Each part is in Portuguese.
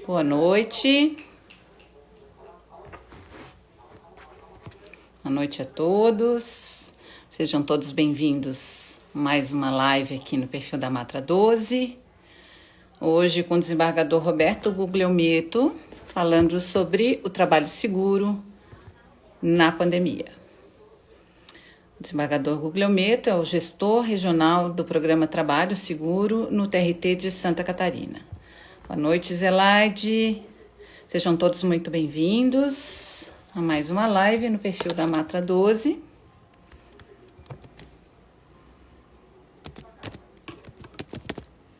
Boa noite. Boa noite a todos. Sejam todos bem-vindos a mais uma live aqui no perfil da Matra 12. Hoje com o desembargador Roberto Guglielmetto, falando sobre o trabalho seguro na pandemia. O desembargador Guglielmetto é o gestor regional do programa Trabalho Seguro no TRT de Santa Catarina. Boa noite, Zelaide. Sejam todos muito bem-vindos a mais uma live no perfil da Matra 12.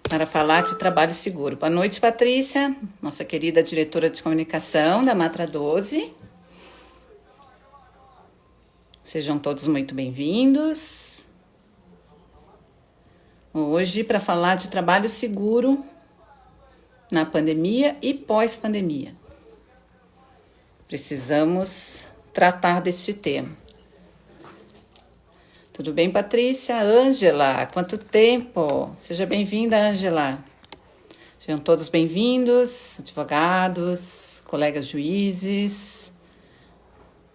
Para falar de trabalho seguro. Boa noite, Patrícia, nossa querida diretora de comunicação da Matra 12. Sejam todos muito bem-vindos. Hoje, para falar de trabalho seguro na pandemia e pós-pandemia. Precisamos tratar deste tema. Tudo bem, Patrícia? Ângela, quanto tempo? Seja bem-vinda, Ângela. Sejam todos bem-vindos, advogados, colegas juízes.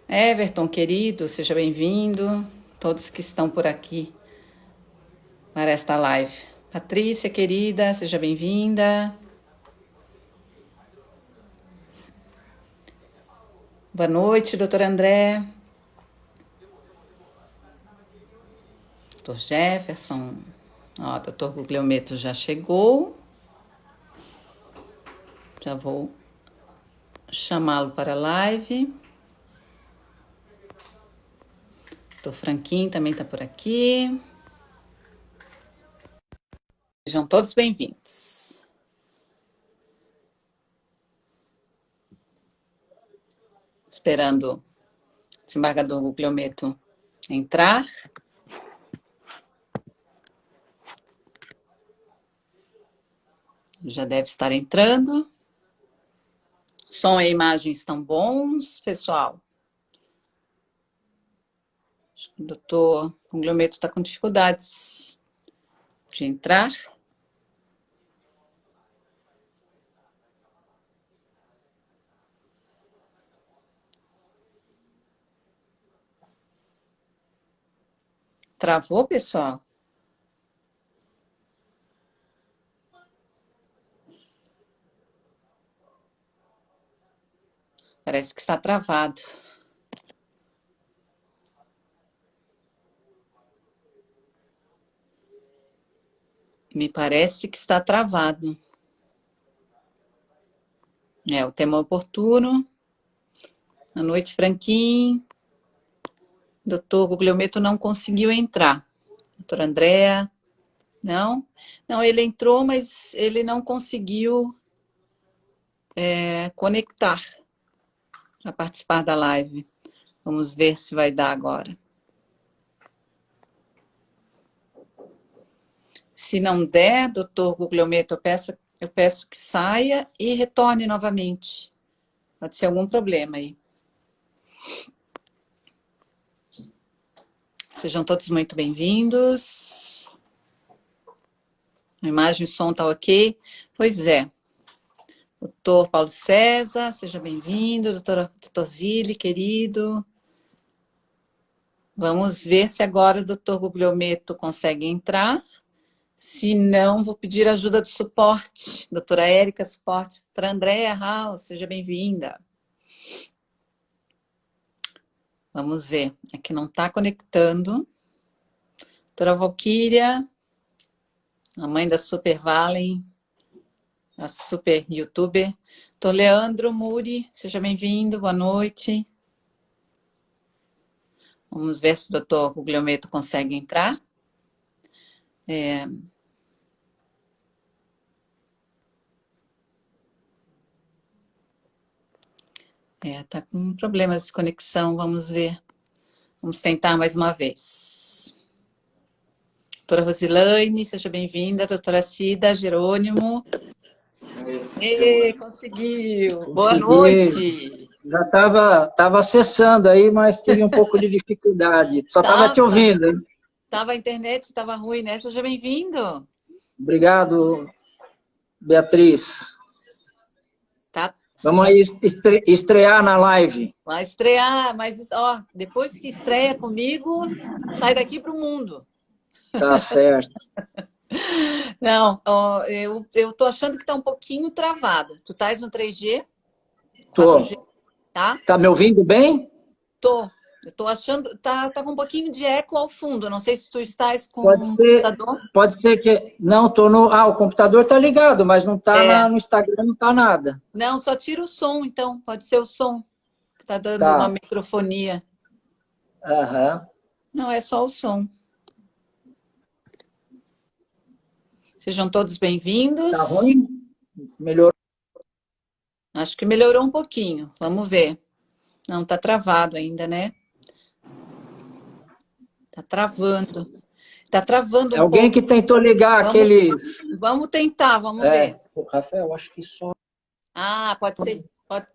Everton, querido, seja bem-vindo. Todos que estão por aqui para esta live. Patrícia, querida, seja bem-vinda. Boa noite, doutor André. Doutor Jefferson. Ó, doutor Guglielmetto já chegou. Já vou chamá-lo para a live. Doutor Franquinho também está por aqui. Sejam todos bem-vindos. Esperando o desembargador Guglielmetto entrar. Já deve estar entrando. Som e imagem estão bons, pessoal? Acho que o doutor Guglielmetto está com dificuldades de entrar. Travou, pessoal? Parece que está travado. Me parece que está travado. É, o tema oportuno. Boa noite, Franquinho. Doutor Guglielmetto não conseguiu entrar. Doutora Andréa, não? Não, ele entrou, mas ele não conseguiu conectar para participar da live. Vamos ver se vai dar agora. Se não der, doutor Guglielmetto, eu peço que saia e retorne novamente. Pode ser algum problema aí. Sejam todos muito bem-vindos. A imagem e o som está ok? Pois é. Doutor Paulo César, seja bem-vindo. Doutor Zilli, querido. Vamos ver se agora o doutor Guglielmetto consegue entrar. Se não, vou pedir ajuda do suporte. Doutora Érica, suporte. Doutora Andréa House, seja bem-vinda. Vamos ver. Aqui não está conectando. Doutora Valquíria, a mãe da Super Valen, a super youtuber. Doutor Leandro Muri, seja bem-vindo, boa noite. Vamos ver se o doutor Guglielmetto consegue entrar. Tá com problemas de conexão, vamos ver. Vamos tentar mais uma vez. Doutora Rosilane, seja bem-vinda. Doutora Cida, Jerônimo. Conseguiu! Boa noite! Já estava acessando aí, mas tive um pouco de dificuldade. Só estava te ouvindo, hein? A internet estava ruim, né? Seja bem-vindo! Obrigado, Beatriz. Vamos aí estrear na live. Vai estrear, mas ó, depois que estreia comigo, sai daqui para o mundo. Tá certo. Não, ó, eu tô achando que tá um pouquinho travado. Tu estás no 3G, Tô. 4G, tá? Tá me ouvindo bem? Tô. Eu tô achando, tá com um pouquinho de eco ao fundo. Eu não sei se tu estás com Pode o ser, computador. pode ser que... Não, tô no... Ah, o computador tá ligado, mas não tá É. no Instagram, não tá nada. Não, só tira o som, então. Pode ser o som que tá dando uma Tá. microfonia. Aham. Não, é só o som. Sejam todos bem-vindos. Tá ruim? Melhorou? Acho que melhorou um pouquinho. Vamos ver. Não, tá travado ainda, né? Tá travando. Tá travando É um alguém pouco. que tentou ligar Vamos, aqueles... vamos tentar, vamos É, ver. o Rafael, acho que só... Ah, pode ser. Pode...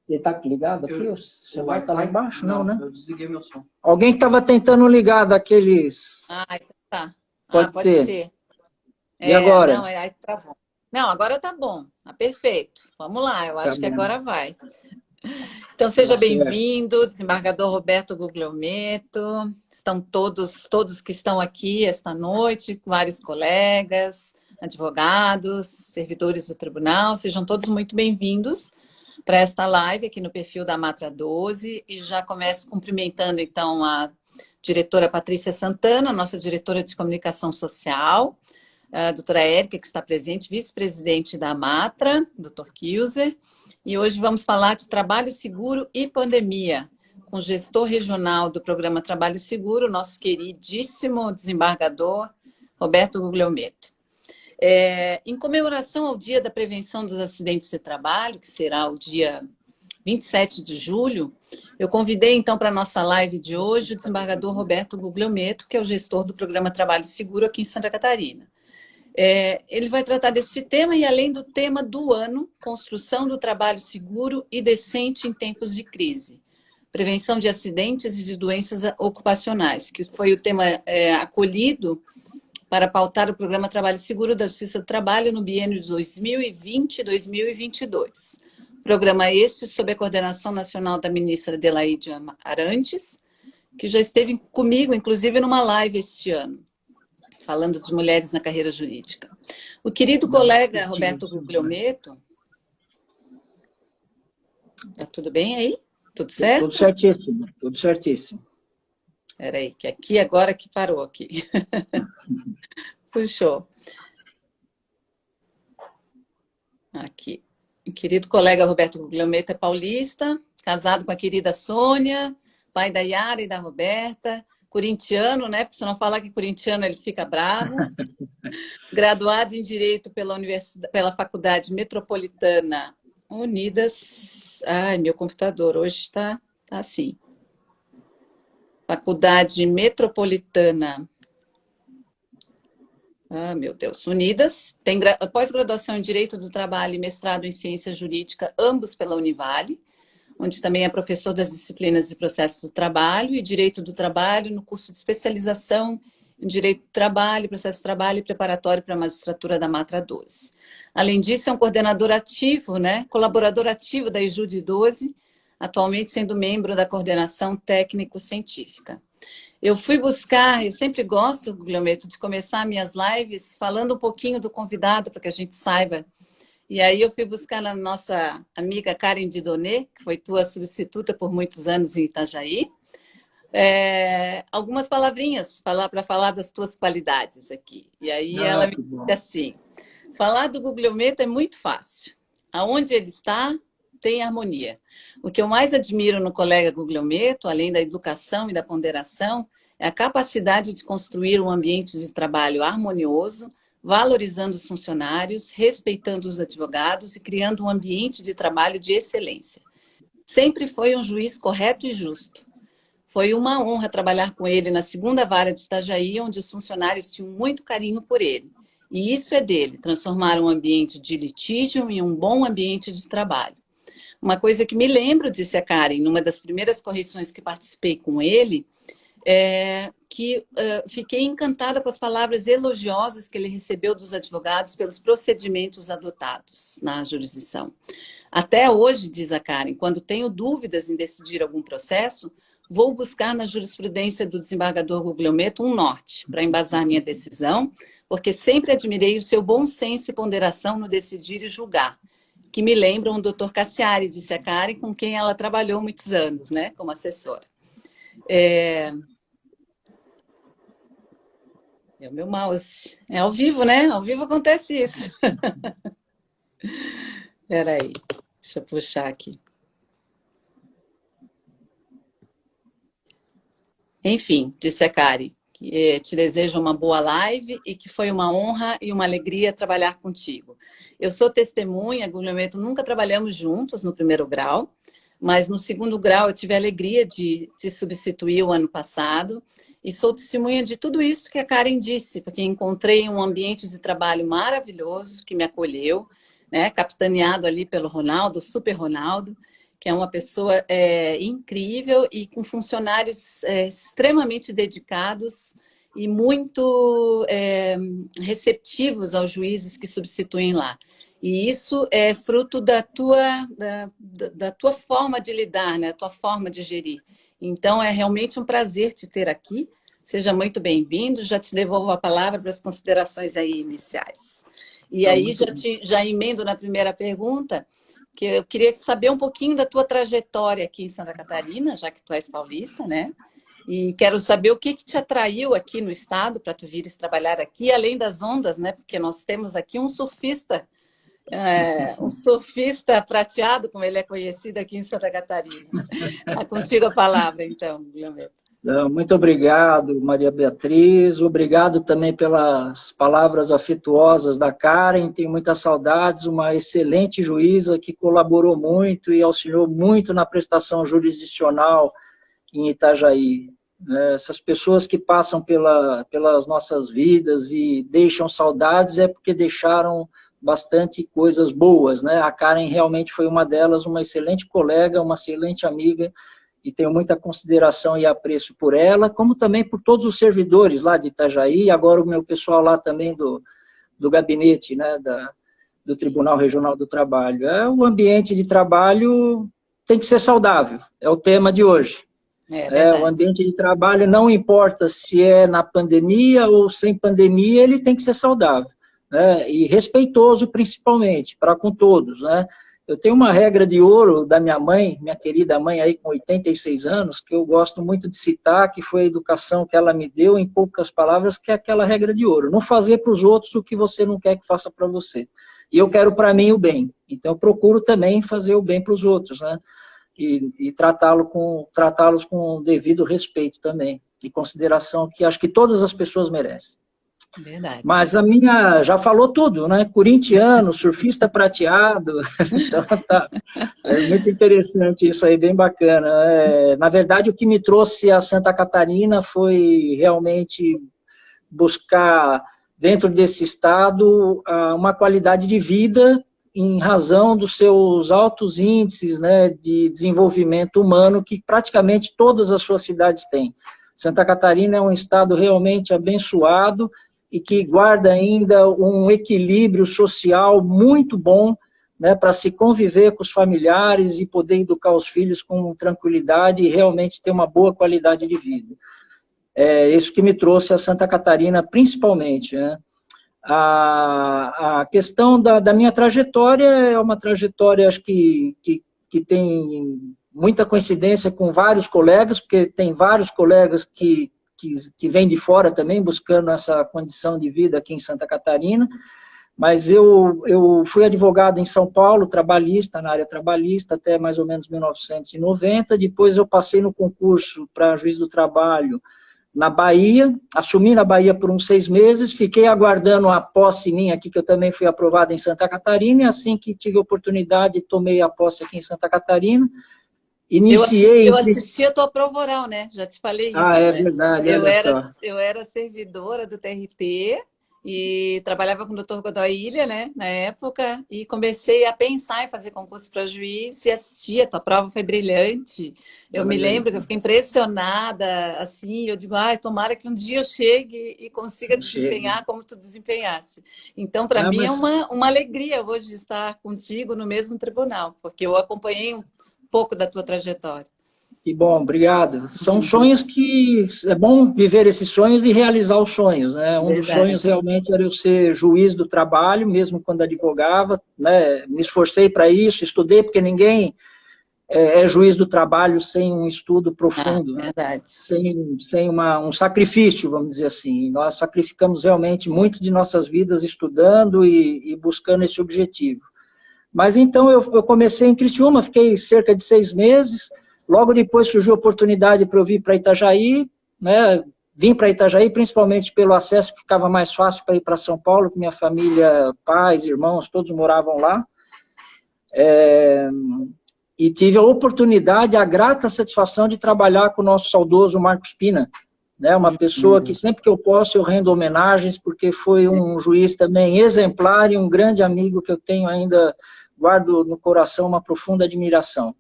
Ele tá ligado aqui? O celular tá lá embaixo? Não, né? Eu desliguei meu som. Alguém que estava tentando ligar daqueles... Ah, então tá. Ah, Pode pode ser. ser. E É, agora? não, aí travou. Não, agora tá bom. Tá perfeito. Vamos lá, eu Tá acho que bom. agora vai. Então, Tá seja certo. bem-vindo, desembargador Roberto Guglielmetto. Estão todos que estão aqui esta noite, vários colegas, advogados, servidores do tribunal, sejam todos muito bem-vindos para esta live aqui no perfil da Matra 12. E já começo cumprimentando, então, a diretora Patrícia Santana, nossa diretora de comunicação social, a doutora Érica, que está presente, vice-presidente da Matra, doutor Kilser. E hoje vamos falar de trabalho seguro e pandemia, com o gestor regional do programa Trabalho Seguro, nosso queridíssimo desembargador Roberto Guglielmetto. Em comemoração ao Dia da Prevenção dos Acidentes de Trabalho, que será o dia 27 de julho, eu convidei então para a nossa live de hoje o desembargador Roberto Guglielmetto, que é o gestor do programa Trabalho Seguro aqui em Santa Catarina. Ele vai tratar deste tema e além do tema do ano, construção do trabalho seguro e decente em tempos de crise, prevenção de acidentes e de doenças ocupacionais, que foi o tema acolhido para pautar o programa Trabalho Seguro da Justiça do Trabalho no biênio de 2020 e 2022. Programa este sob a coordenação nacional da ministra Adelaide Arantes, que já esteve comigo, inclusive, numa live este ano, falando de mulheres na carreira jurídica. O querido colega Roberto Guglielmetto... Tá tudo bem aí? Tudo certo? Tudo certíssimo, tudo certíssimo. Espera aí, que aqui agora que parou aqui. Puxou. Aqui. O querido colega Roberto Guglielmetto é paulista, casado com a querida Sônia, pai da Yara e da Roberta, corintiano, né? Porque se não falar que corintiano ele fica bravo. Graduado em Direito pela Faculdade Metropolitana Unidas. Ai, meu computador hoje está assim. Faculdade Metropolitana. Ah, meu Deus. Unidas. Tem pós-graduação em Direito do Trabalho e mestrado em Ciência Jurídica, ambos pela Univale, onde também é professor das disciplinas de Processos do Trabalho e Direito do Trabalho no curso de especialização em Direito do Trabalho, Processo do Trabalho e preparatório para a magistratura da Matra 12. Além disso, é um coordenador ativo, né, colaborador ativo da IJUD 12, atualmente sendo membro da coordenação técnico-científica. Eu sempre gosto, Guglielmetto, de começar minhas lives falando um pouquinho do convidado, para que a gente saiba. E aí eu fui buscar na nossa amiga Karen Didonê, que foi tua substituta por muitos anos em Itajaí, algumas palavrinhas para falar das tuas qualidades aqui. E aí ela me disse assim, falar do Guglielmetto é muito fácil. Aonde ele está, tem harmonia. O que eu mais admiro no colega Guglielmetto, além da educação e da ponderação, é a capacidade de construir um ambiente de trabalho harmonioso, valorizando os funcionários, respeitando os advogados e criando um ambiente de trabalho de excelência. Sempre foi um juiz correto e justo. Foi uma honra trabalhar com ele na segunda vara de Itajaí, onde os funcionários tinham muito carinho por ele. E isso é dele, transformar um ambiente de litígio em um bom ambiente de trabalho. Uma coisa que me lembro, disse a Karen, numa das primeiras correções que participei com ele, que fiquei encantada com as palavras elogiosas que ele recebeu dos advogados pelos procedimentos adotados na jurisdição. Até hoje, diz a Karen, quando tenho dúvidas em decidir algum processo, vou buscar na jurisprudência do desembargador Guglielmetto um norte para embasar minha decisão, porque sempre admirei o seu bom senso e ponderação no decidir e julgar, que me lembram o Dr. Cassiari, disse a Karen, com quem ela trabalhou muitos anos, né, como assessora. É o meu mouse. É ao vivo, né? Ao vivo acontece isso. Espera aí, deixa eu puxar aqui. Enfim, disse a Kari, que te desejo uma boa live e que foi uma honra e uma alegria trabalhar contigo. Eu sou testemunha, Guglielmetto, nunca trabalhamos juntos no primeiro grau, mas no segundo grau eu tive a alegria de te substituir o ano passado e sou testemunha de tudo isso que a Karen disse, porque encontrei um ambiente de trabalho maravilhoso que me acolheu, né, capitaneado ali pelo Ronaldo, Super Ronaldo, que é uma pessoa incrível e com funcionários extremamente dedicados e muito receptivos aos juízes que substituem lá. E isso é fruto da tua forma de lidar, né? A tua forma de gerir. Então, é realmente um prazer te ter aqui. Seja muito bem-vindo. Já te devolvo a palavra para as considerações aí iniciais. E aí, já emendo na primeira pergunta, que eu queria saber um pouquinho da tua trajetória aqui em Santa Catarina, já que tu és paulista, né? E quero saber o que te atraiu aqui no estado para tu vires trabalhar aqui, além das ondas, né? Porque nós temos aqui um surfista prateado, como ele é conhecido aqui em Santa Catarina. Está contigo a palavra, então, Guglielmetto. Muito obrigado, Maria Beatriz. Obrigado também pelas palavras afetuosas da Karen. Tenho muitas saudades, uma excelente juíza que colaborou muito e auxiliou muito na prestação jurisdicional em Itajaí. Essas pessoas que passam pelas nossas vidas e deixam saudades é porque deixaram bastante coisas boas, né? A Karen realmente foi uma delas, uma excelente colega, uma excelente amiga, e tenho muita consideração e apreço por ela, como também por todos os servidores lá de Itajaí, e agora o meu pessoal lá também do gabinete, né, do Tribunal Regional do Trabalho. O ambiente de trabalho tem que ser saudável, é o tema de hoje. O ambiente de trabalho, não importa se é na pandemia ou sem pandemia, ele tem que ser saudável, né, e respeitoso principalmente, para com todos, né. Eu tenho uma regra de ouro da minha mãe, minha querida mãe aí com 86 anos, que eu gosto muito de citar, que foi a educação que ela me deu, em poucas palavras, que é aquela regra de ouro. Não fazer para os outros o que você não quer que faça para você. E eu quero para mim o bem. Então eu procuro também fazer o bem para os outros, né? E tratá-los com o devido respeito também, e consideração que acho que todas as pessoas merecem. Verdade. Mas a minha já falou tudo, né? Corintiano, surfista prateado, então tá. É muito interessante isso aí, bem bacana. Na verdade, o que me trouxe a Santa Catarina foi realmente buscar, dentro desse estado, uma qualidade de vida em razão dos seus altos índices, né, de desenvolvimento humano que praticamente todas as suas cidades têm. Santa Catarina é um estado realmente abençoado e que guarda ainda um equilíbrio social muito bom, né, para se conviver com os familiares e poder educar os filhos com tranquilidade e realmente ter uma boa qualidade de vida. É isso que me trouxe a Santa Catarina, principalmente, né. A questão da minha trajetória é uma trajetória, acho que tem muita coincidência com vários colegas, porque tem vários colegas que vêm de fora também, buscando essa condição de vida aqui em Santa Catarina, mas eu fui advogado em São Paulo, trabalhista, na área trabalhista, até mais ou menos 1990, depois eu passei no concurso para juiz do trabalho na Bahia, assumi na Bahia por uns 6 meses, fiquei aguardando a posse minha aqui, que eu também fui aprovado em Santa Catarina, e assim que tive a oportunidade, tomei a posse aqui em Santa Catarina. Eu assisti a tua prova oral, né? Já te falei isso, é né? verdade, olha só. Eu era servidora do TRT e trabalhava com o Dr. Godoy Ilha, né, na época, e comecei a pensar em fazer concurso para juiz e assistir. A tua prova foi brilhante. Eu me Olha aí. lembro que eu fiquei impressionada, assim, eu digo, ai, tomara que um dia eu chegue e consiga Chega. desempenhar como tu desempenhasse. Então, para Ah, mim é mas uma alegria hoje de estar contigo no mesmo tribunal, porque eu acompanhei um pouco da tua trajetória. que bom, obrigado. São sonhos que é bom viver esses sonhos e realizar os sonhos, né? Um dos sonhos Verdade. realmente era eu ser juiz do trabalho, mesmo quando advogava, né? Me esforcei para isso, estudei, porque ninguém é juiz do trabalho sem um estudo Ah, profundo, né? verdade. Sem um sacrifício, vamos dizer assim. E nós sacrificamos realmente muito de nossas vidas estudando e buscando esse objetivo. Mas então eu comecei em Criciúma, fiquei cerca de 6 meses, logo depois surgiu a oportunidade para eu vir para Itajaí, né? Vim para Itajaí principalmente pelo acesso, que ficava mais fácil para ir para São Paulo, que minha família, pais, irmãos, todos moravam lá. E tive a oportunidade, a grata satisfação de trabalhar com o nosso saudoso Marcos Pina, né? Uma pessoa que sempre que eu posso eu rendo homenagens, porque foi um juiz também exemplar e um grande amigo que eu tenho ainda, guardo no coração uma profunda admiração.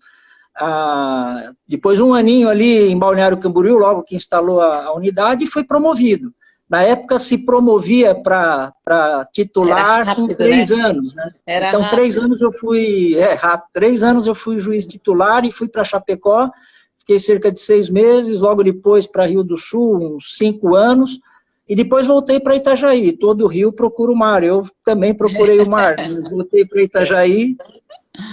Depois um aninho ali em Balneário Camboriú, logo que instalou a unidade, fui promovido. Na época se promovia para Era titular com rápido, né? 3 anos, né? Era Então, rápido. 3 anos eu fui juiz titular e fui para Chapecó, fiquei cerca de 6 meses, logo depois para Rio do Sul, uns 5 anos, e depois voltei para Itajaí. Todo rio procura o mar, eu também procurei o mar, voltei para Itajaí,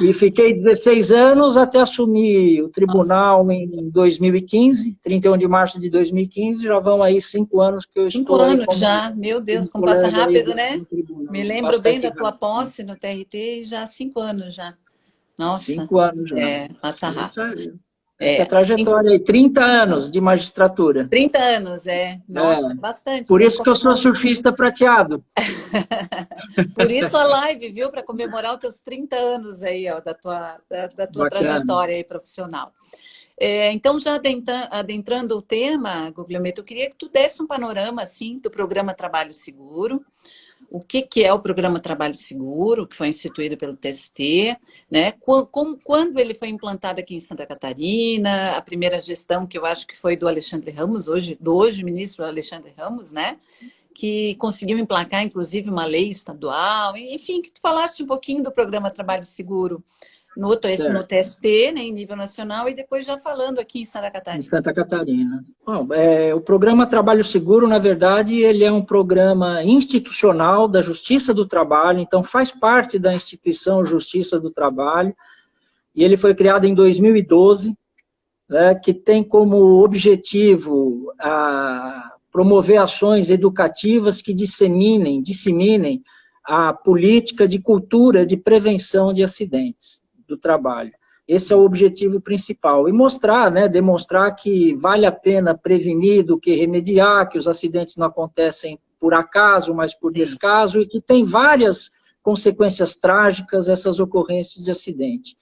e fiquei 16 anos até assumir o Nossa, tribunal em 2015, 31 de março de 2015, já vão aí 5 anos que eu cinco estou aí anos como, já. Meu como Deus, como passa colega aí rápido, né? no tribunal, Me lembro bem bastante da tua rápido. posse no TRT e já há 5 anos já. Nossa, 5 anos já. passa Isso rápido. aí. Essa é a É, trajetória aí, 30 anos de magistratura. 30 anos, É, nossa, bastante. por Tem que isso que eu sou comemorar. surfista prateado. Por isso a live, viu? Para comemorar os teus 30 anos aí, ó, da tua Bacana. trajetória aí profissional. Então, já adentrando o tema, Guglielmetto, eu queria que tu desse um panorama assim, do programa Trabalho Seguro, o que é o programa Trabalho Seguro, que foi instituído pelo TST, né? Quando ele foi implantado aqui em Santa Catarina, a primeira gestão, que eu acho que foi do Alexandre Ramos, do hoje ministro Alexandre Ramos, né? Que conseguiu emplacar, inclusive, uma lei estadual, enfim, que tu falasse um pouquinho do programa Trabalho Seguro no Certo. TST, né, em nível nacional, e depois já falando aqui em Santa Em Catarina. Santa Catarina. Bom, o programa Trabalho Seguro, na verdade, ele é um programa institucional da Justiça do Trabalho, então faz parte da instituição Justiça do Trabalho, e ele foi criado em 2012, né, que tem como objetivo promover ações educativas que disseminem a política de cultura de prevenção de acidentes do trabalho. Esse é o objetivo principal. E mostrar, né, demonstrar que vale a pena prevenir do que remediar, que os acidentes não acontecem por acaso, mas por Sim. descaso, e que tem várias consequências trágicas essas ocorrências de acidente.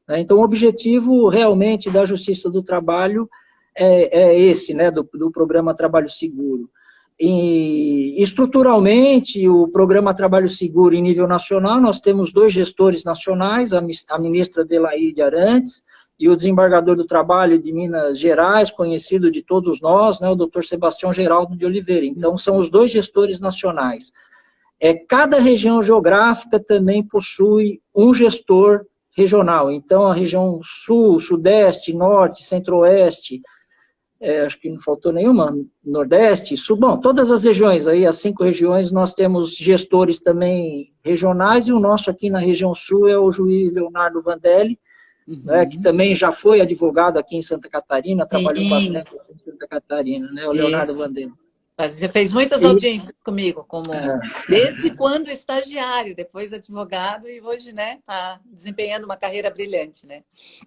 Então, o objetivo realmente da Justiça do Trabalho é esse, né, do programa Trabalho Seguro. E, estruturalmente, o programa Trabalho Seguro em nível nacional, nós temos 2 gestores nacionais, a ministra Adelaide Arantes e o desembargador do Trabalho de Minas Gerais, conhecido de todos nós, né, o doutor Sebastião Geraldo de Oliveira. Então, são os 2 gestores nacionais. Cada região geográfica também possui um gestor regional. Então, a região sul, sudeste, norte, centro-oeste, acho que não faltou nenhuma, nordeste, sul, bom, todas as regiões aí, as 5 regiões, nós temos gestores também regionais, e o nosso aqui na região sul é o juiz Leonardo Vandelli, né, que também já foi advogado aqui em Santa Catarina, trabalhou Sim, bastante aqui em Santa Catarina, né, o Leonardo isso. Vandelli. Mas você fez muitas E, audiências comigo, como desde quando estagiário, depois advogado, e hoje, né, está desempenhando uma carreira brilhante, né?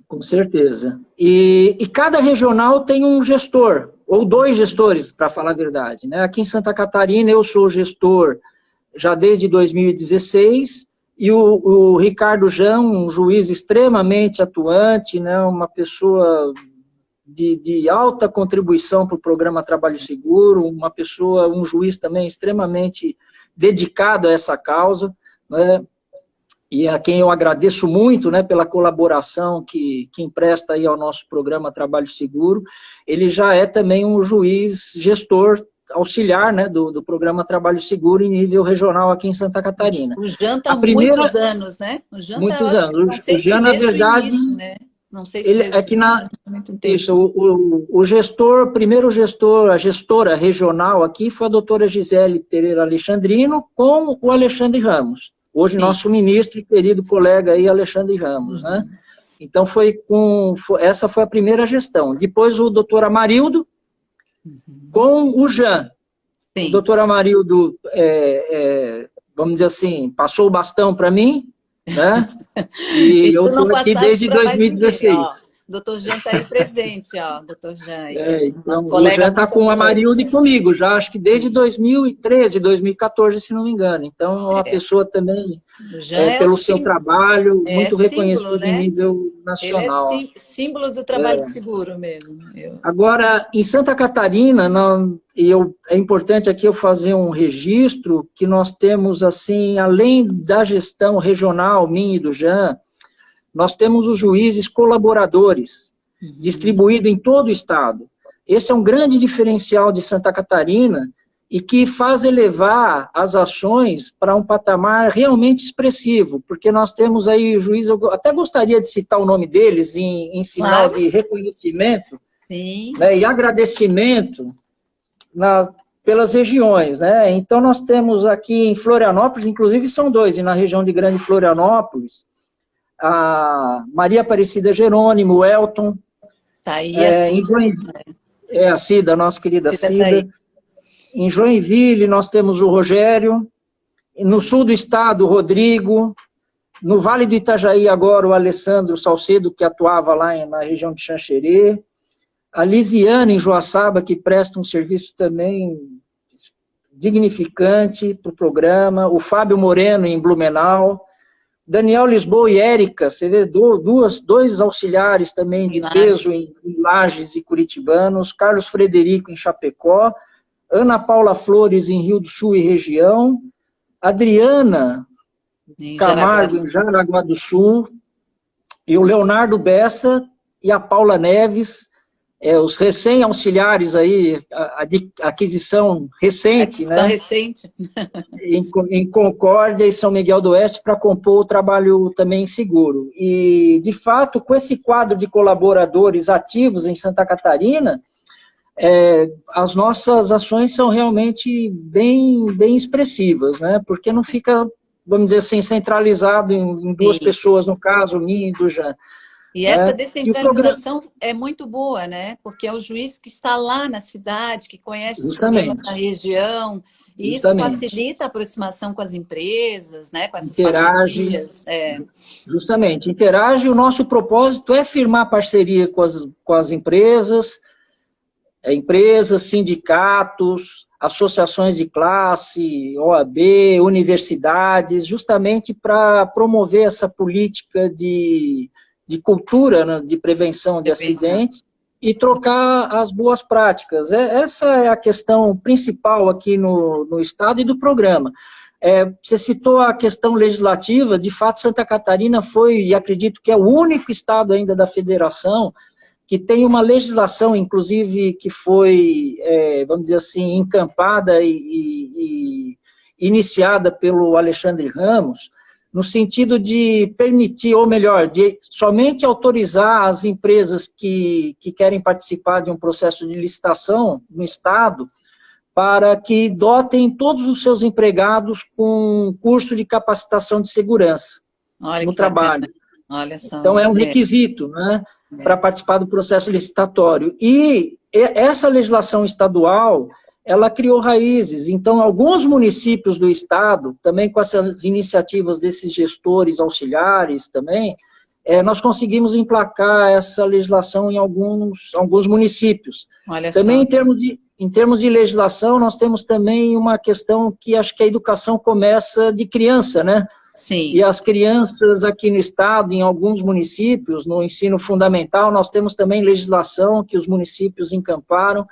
Com certeza. E cada regional tem um gestor, ou 2 gestores, para falar a verdade. Né? Aqui em Santa Catarina, eu sou gestor já desde 2016, e o Ricardo Jão, um juiz extremamente atuante, né? Uma pessoa de alta contribuição para o programa Trabalho Seguro, um juiz também extremamente dedicado a essa causa, né? E a quem eu agradeço muito, né, pela colaboração que empresta aí ao nosso programa Trabalho Seguro. Ele já é também um juiz gestor auxiliar, né, do programa Trabalho Seguro em nível regional aqui em Santa Catarina. O Jean está A há primeira, muitos anos, né? O Jean está, eu muitos acho que, não anos. O sei se Jean, na desde o verdade, início, né? Não sei se ele desde é o que início, mas há muito tempo. isso, o gestor, primeiro gestor, a gestora regional aqui foi a doutora Gisele Pereira Alexandrino com o Alexandre Ramos. Hoje, Sim. nosso ministro e querido colega aí, Alexandre Ramos, né? Então, essa foi a primeira gestão. Depois, o doutor Amarildo, com o Jean. Sim. O doutor Amarildo, vamos dizer assim, passou o bastão para mim, né? E eu estou aqui desde 2016. Doutor Jean está aí presente, ó, doutor Jean. Então, o Jean está com o Amarildo e comigo, já acho que desde 2013, 2014, se não me engano. Então, é uma pessoa também, pelo seu trabalho, muito reconhecido, né? Em nível nacional. Ele é símbolo do trabalho seguro mesmo. Agora, em Santa Catarina, é importante aqui eu fazer um registro que nós temos, assim, além da gestão regional, minha e do Jean, nós temos os juízes colaboradores, distribuídos em todo o estado. Esse é um grande diferencial de Santa Catarina e que faz elevar as ações para um patamar realmente expressivo, porque nós temos aí juízes, eu até gostaria de citar o nome deles em sinal de reconhecimento, né, e agradecimento pelas regiões, né? Então, nós temos aqui em Florianópolis, inclusive são dois, e na região de Grande Florianópolis, a Maria Aparecida Jerônimo, o Elton. Tá aí a Cida. A Cida, nossa querida Cida. Tá, em Joinville, nós temos o Rogério. No sul do estado, o Rodrigo. No Vale do Itajaí, agora, o Alessandro Salcedo, que atuava lá na região de Xanxerê. A Lisiane, em Joaçaba, que presta um serviço também dignificante para o programa. O Fábio Moreno, em Blumenau. Daniel Lisboa e Érica, você vê dois auxiliares também de peso em Lages e Curitibanos, Carlos Frederico em Chapecó, Ana Paula Flores em Rio do Sul e região, Adriana Camargo em Jaraguá do Sul, e o Leonardo Bessa e a Paula Neves, os recém-auxiliares aí, a aquisição recente, né? Recente. em Concórdia e São Miguel do Oeste, para compor o trabalho também seguro. E, de fato, com esse quadro de colaboradores ativos em Santa Catarina, as nossas ações são realmente bem expressivas, né? Porque não fica, vamos dizer assim, centralizado em duas pessoas, no caso, minha e do Jean. E essa descentralização é muito boa, né? Porque é o juiz que está lá na cidade, que conhece os problemas da região, e isso facilita a aproximação com as empresas, né? Com essas parcerias. Justamente, interage. O nosso propósito é firmar parceria com as empresas, sindicatos, associações de classe, OAB, universidades, justamente para promover essa política de cultura, né, de prevenção de acidentes e trocar as boas práticas. Essa é a questão principal aqui no Estado e do programa. Você citou a questão legislativa, de fato Santa Catarina foi, e acredito que é o único Estado ainda da Federação, que tem uma legislação, inclusive, que foi, vamos dizer assim, encampada e iniciada pelo Alexandre Ramos, no sentido de permitir, ou melhor, de somente autorizar as empresas que querem participar de um processo de licitação no Estado, para que dotem todos os seus empregados com curso de capacitação de segurança no trabalho. Olha só. Então, é um requisito, né, para participar do processo licitatório. E essa legislação estadual, ela criou raízes. Então, alguns municípios do estado, também com essas iniciativas desses gestores auxiliares também, nós conseguimos emplacar essa legislação em alguns municípios. Olha também só. Em termos de legislação, nós temos também uma questão que acho que a educação começa de criança, né? Sim. E as crianças aqui no estado, em alguns municípios, no ensino fundamental, nós temos também legislação que os municípios encamparam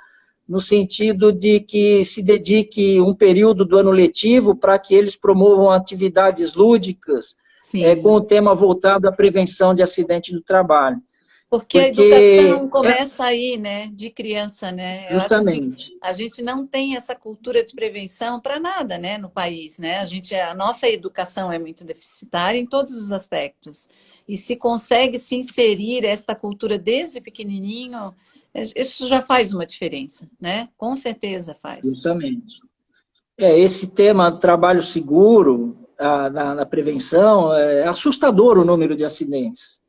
no sentido de que se dedique um período do ano letivo para que eles promovam atividades lúdicas, com o tema voltado à prevenção de acidente do trabalho. Porque a educação começa aí, né, de criança, né? Eu acho assim, a gente não tem essa cultura de prevenção para nada, né, no país, né? A nossa educação é muito deficitária em todos os aspectos. E se consegue se inserir esta cultura desde pequenininho, isso já faz uma diferença, né? Com certeza faz. Justamente. Esse tema do trabalho seguro, na prevenção, é assustador o número de acidentes.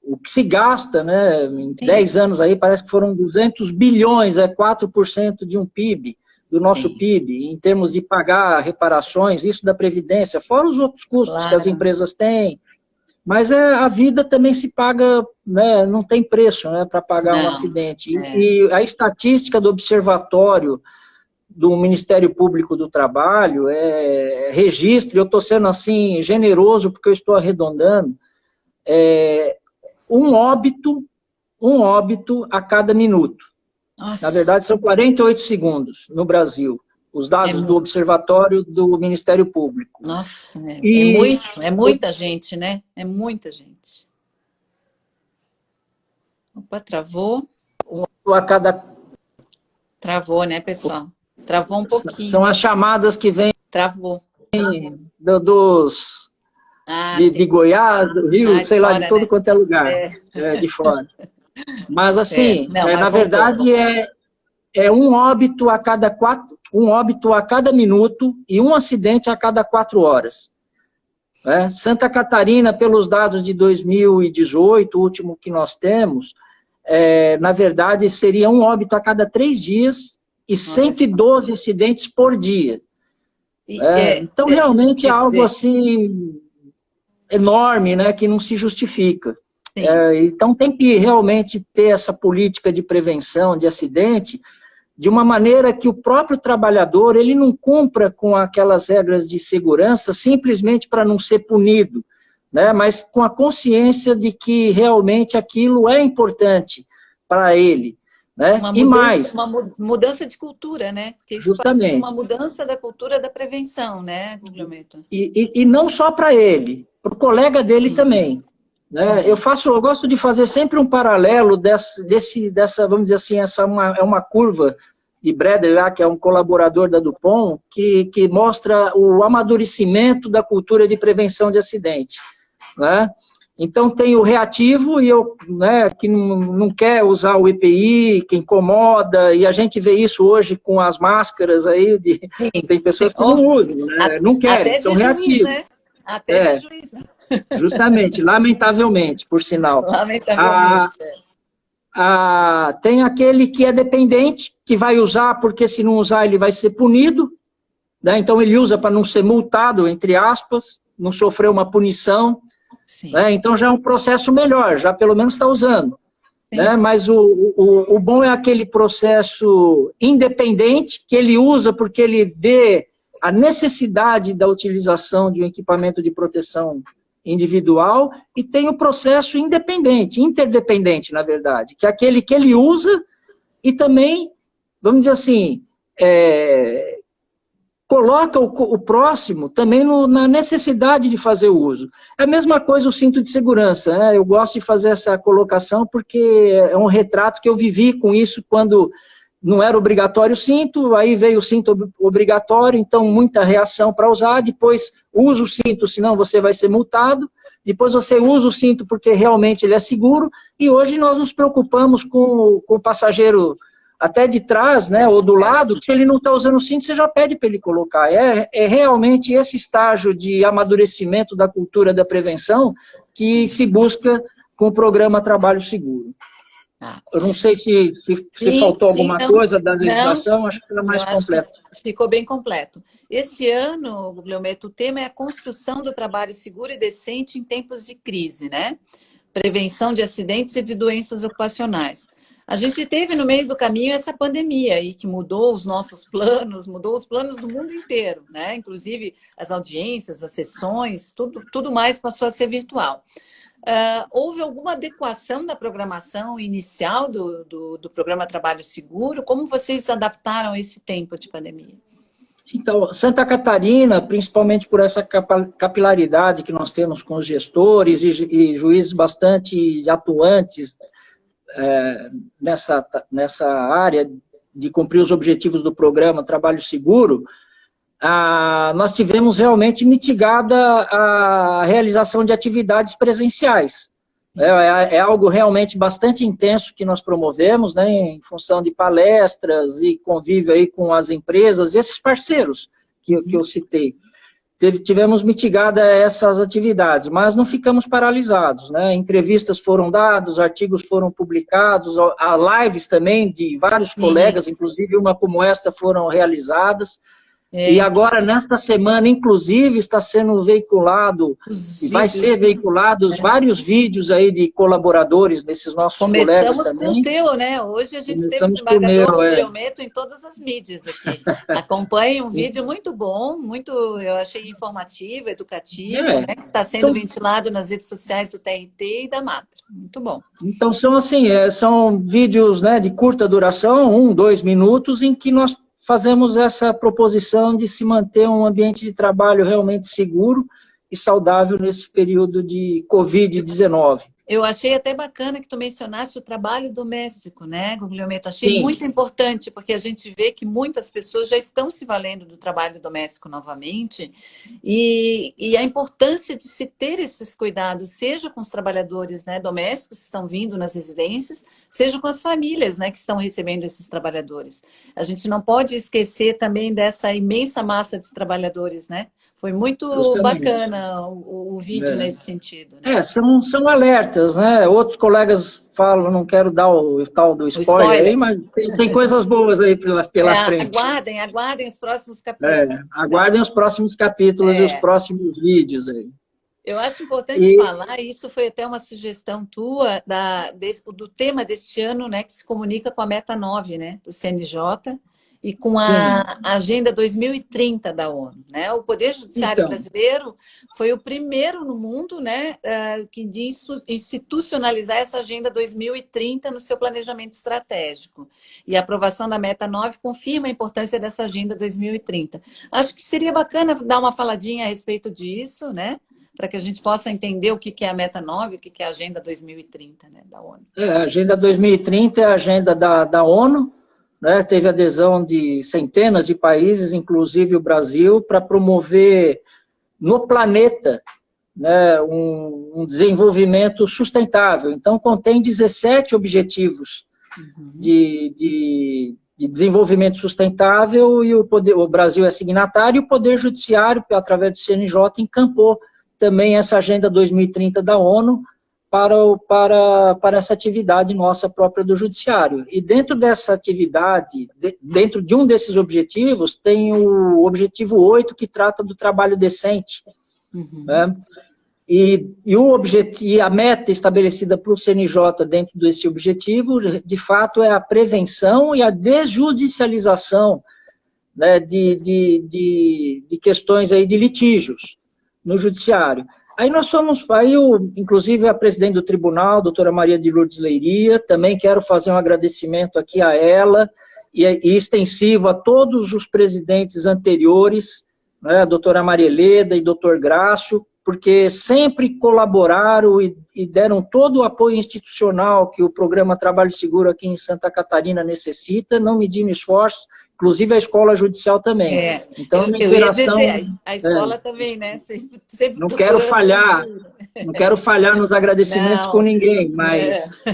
O que se gasta, né, em 10 anos aí, parece que foram 200 bilhões, 4% de um PIB, do nosso PIB, em termos de pagar reparações, isso da Previdência, fora os outros custos que as empresas têm. Mas a vida também se paga, né, não tem preço, né, para pagar um acidente. E a estatística do Observatório do Ministério Público do Trabalho registra, eu estou sendo assim generoso porque eu estou arredondando, um óbito a cada minuto. Nossa. Na verdade, são 48 segundos no Brasil, os dados do Observatório do Ministério Público. Nossa, é muita gente, né? É muita gente. Opa, travou. A cada... Travou, né, pessoal? Travou um pouquinho. São as chamadas que vêm Travou. de Goiás, do Rio, sei lá, de todo quanto é lugar, de fora. Mas, assim, na verdade, é um óbito a cada minuto e um acidente a cada 4 horas. Santa Catarina, pelos dados de 2018, o último que nós temos, na verdade, seria um óbito a cada 3 dias e 112 acidentes por dia. Então, realmente é algo assim enorme, né, que não se justifica. Então, tem que realmente ter essa política de prevenção de acidente de uma maneira que o próprio trabalhador ele não cumpra com aquelas regras de segurança simplesmente para não ser punido, né, mas com a consciência de que realmente aquilo é importante para ele. Né? Uma mudança de cultura, né? Porque isso passa por uma mudança da cultura da prevenção, né, Guglielmetto? E não só para ele, para o colega dele também. Né? Eu gosto de fazer sempre um paralelo dessa, vamos dizer assim, é uma curva de Bredel, que é um colaborador da Dupont, que mostra o amadurecimento da cultura de prevenção de acidente. Né? Então, tem o reativo, que não quer usar o EPI, que incomoda, e a gente vê isso hoje com as máscaras aí, tem pessoas que não usam, né? Não querem, são reativos. Né? Até de juiz, né? Justamente, lamentavelmente, por sinal. Lamentavelmente, tem aquele que é dependente, que vai usar, porque se não usar ele vai ser punido, né? Então ele usa para não ser multado, entre aspas, não sofrer uma punição. Então já é um processo melhor, já pelo menos está usando. Né? Mas o bom é aquele processo independente, que ele usa porque ele vê a necessidade da utilização de um equipamento de proteção individual, e tem o processo independente, interdependente, na verdade, que é aquele que ele usa e também, vamos dizer assim, coloca o próximo também na necessidade de fazer o uso. É a mesma coisa o cinto de segurança, né? Eu gosto de fazer essa colocação porque é um retrato que eu vivi com isso quando não era obrigatório o cinto, aí veio o cinto obrigatório, então muita reação para usar, depois usa o cinto, senão você vai ser multado, depois você usa o cinto porque realmente ele é seguro, e hoje nós nos preocupamos com o passageiro até de trás, né, ou do lado, que se ele não está usando o cinto, você já pede para ele colocar. É realmente esse estágio de amadurecimento da cultura da prevenção que se busca com o programa Trabalho Seguro. Eu não sei se faltou alguma coisa da legislação, acho que era mais completo. Ficou bem completo. Esse ano, Guglielmetto, o tema é a construção do trabalho seguro e decente em tempos de crise, né? Prevenção de acidentes e de doenças ocupacionais. A gente teve no meio do caminho essa pandemia aí que mudou os nossos planos, mudou os planos do mundo inteiro, né? Inclusive as audiências, as sessões, tudo mais passou a ser virtual. houve alguma adequação da programação inicial do programa Trabalho Seguro? Como vocês adaptaram esse tempo de pandemia? Então, Santa Catarina, principalmente por essa capilaridade que nós temos com os gestores e juízes bastante atuantes nessa área de cumprir os objetivos do programa Trabalho Seguro, nós tivemos realmente mitigada a realização de atividades presenciais. É algo realmente bastante intenso que nós promovemos, né, em função de palestras e convívio aí com as empresas e esses parceiros que eu citei. Tivemos mitigada essas atividades, mas não ficamos paralisados, né? Entrevistas foram dadas, artigos foram publicados, lives também de vários colegas, inclusive uma como esta, foram realizadas. E agora, nesta semana, inclusive, está sendo veiculado, vai ser veiculados vários vídeos aí de colaboradores desses nossos colegas também. Começamos com o teu, né? Hoje a gente teve o desembargador Guglio Metto em todas as mídias aqui. Acompanhe um vídeo muito bom, eu achei informativo, educativo, né? Que está sendo ventilado nas redes sociais do TRT e da Matra. Muito bom. Então, são vídeos, né, de curta duração, 2 minutos, em que nós fazemos essa proposição de se manter um ambiente de trabalho realmente seguro e saudável nesse período de Covid-19. Eu achei até bacana que tu mencionaste o trabalho doméstico, né, Guglio Metto? Achei muito importante, porque a gente vê que muitas pessoas já estão se valendo do trabalho doméstico novamente, e a importância de se ter esses cuidados, seja com os trabalhadores, né, domésticos que estão vindo nas residências, seja com as famílias, né, que estão recebendo esses trabalhadores. A gente não pode esquecer também dessa imensa massa de trabalhadores, né? Foi muito bacana o vídeo nesse sentido. Né? São alertas, né? Outros colegas falam, não quero dar o tal do spoiler aí, mas tem coisas boas aí pela frente. Aguardem os próximos capítulos. Aguardem os próximos capítulos e os próximos vídeos aí. Eu acho importante falar, isso foi até uma sugestão tua, do tema deste ano, né, que se comunica com a Meta 9, né, do CNJ, e com a Agenda 2030 da ONU. Né? O Poder Judiciário brasileiro foi o primeiro no mundo, né, que de institucionalizar essa Agenda 2030 no seu planejamento estratégico. E a aprovação da Meta 9 confirma a importância dessa Agenda 2030. Acho que seria bacana dar uma faladinha a respeito disso, né? Para que a gente possa entender o que é a Meta 9, o que é a Agenda 2030, né, da ONU. A Agenda 2030 é a agenda da ONU, né, teve adesão de centenas de países, inclusive o Brasil, para promover no planeta, né, um desenvolvimento sustentável. Então, contém 17 objetivos de desenvolvimento sustentável, e o Brasil é signatário, e o Poder Judiciário, através do CNJ, encampou também essa Agenda 2030 da ONU, para essa atividade nossa própria do Judiciário. E dentro dessa atividade, dentro de um desses objetivos, tem o objetivo 8, que trata do trabalho decente. Né? E a meta estabelecida para o CNJ dentro desse objetivo, de fato, é a prevenção e a desjudicialização, né, de questões aí de litígios no Judiciário. Aí inclusive a presidente do tribunal, a doutora Maria de Lourdes Leiria, também quero fazer um agradecimento aqui a ela, e extensivo a todos os presidentes anteriores, né, a doutora Marieleda e doutor Grácio, porque sempre colaboraram e deram todo o apoio institucional que o programa Trabalho Seguro aqui em Santa Catarina necessita, não medindo esforços, inclusive a escola judicial também. Então, eu ia dizer, a escola também, né? Sempre não quero falhar nos agradecimentos com ninguém, mas,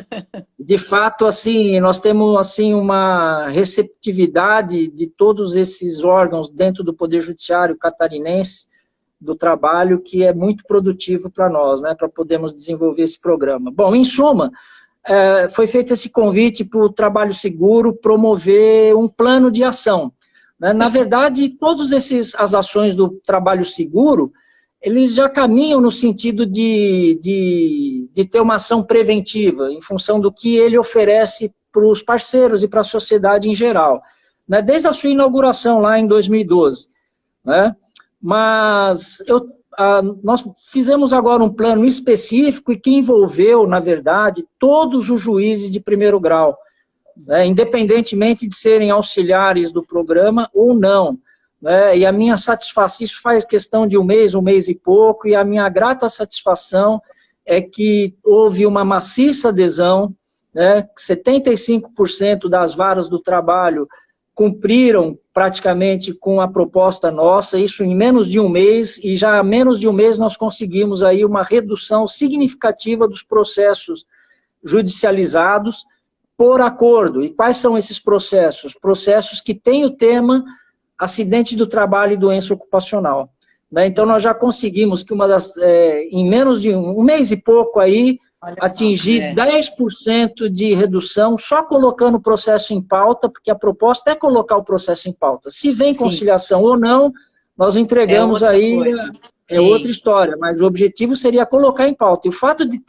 de fato, assim, nós temos assim, uma receptividade de todos esses órgãos dentro do Poder Judiciário catarinense, do trabalho, que é muito produtivo para nós, né, para podermos desenvolver esse programa. Bom, em suma, foi feito esse convite para o Trabalho Seguro promover um plano de ação. Né? Na verdade, todas as ações do Trabalho Seguro, eles já caminham no sentido de ter uma ação preventiva, em função do que ele oferece para os parceiros e para a sociedade em geral. Né? Desde a sua inauguração lá em 2012. Né? Mas nós fizemos agora um plano específico e que envolveu, na verdade, todos os juízes de primeiro grau, né, independentemente de serem auxiliares do programa ou não. Né, e a minha satisfação, isso faz questão de um mês e pouco, e a minha grata satisfação é que houve uma maciça adesão, né, 75% das varas do trabalho cumpriram praticamente com a proposta nossa, isso em menos de um mês, e já há menos de um mês nós conseguimos aí uma redução significativa dos processos judicializados por acordo. E quais são esses processos? Processos que têm o tema acidente do trabalho e doença ocupacional. Né? Então, nós já conseguimos que em menos de um mês e pouco aí, atingir 10% de redução, só colocando o processo em pauta, porque a proposta é colocar o processo em pauta. Se vem conciliação ou não, nós entregamos outra história, mas o objetivo seria colocar em pauta. E o fato de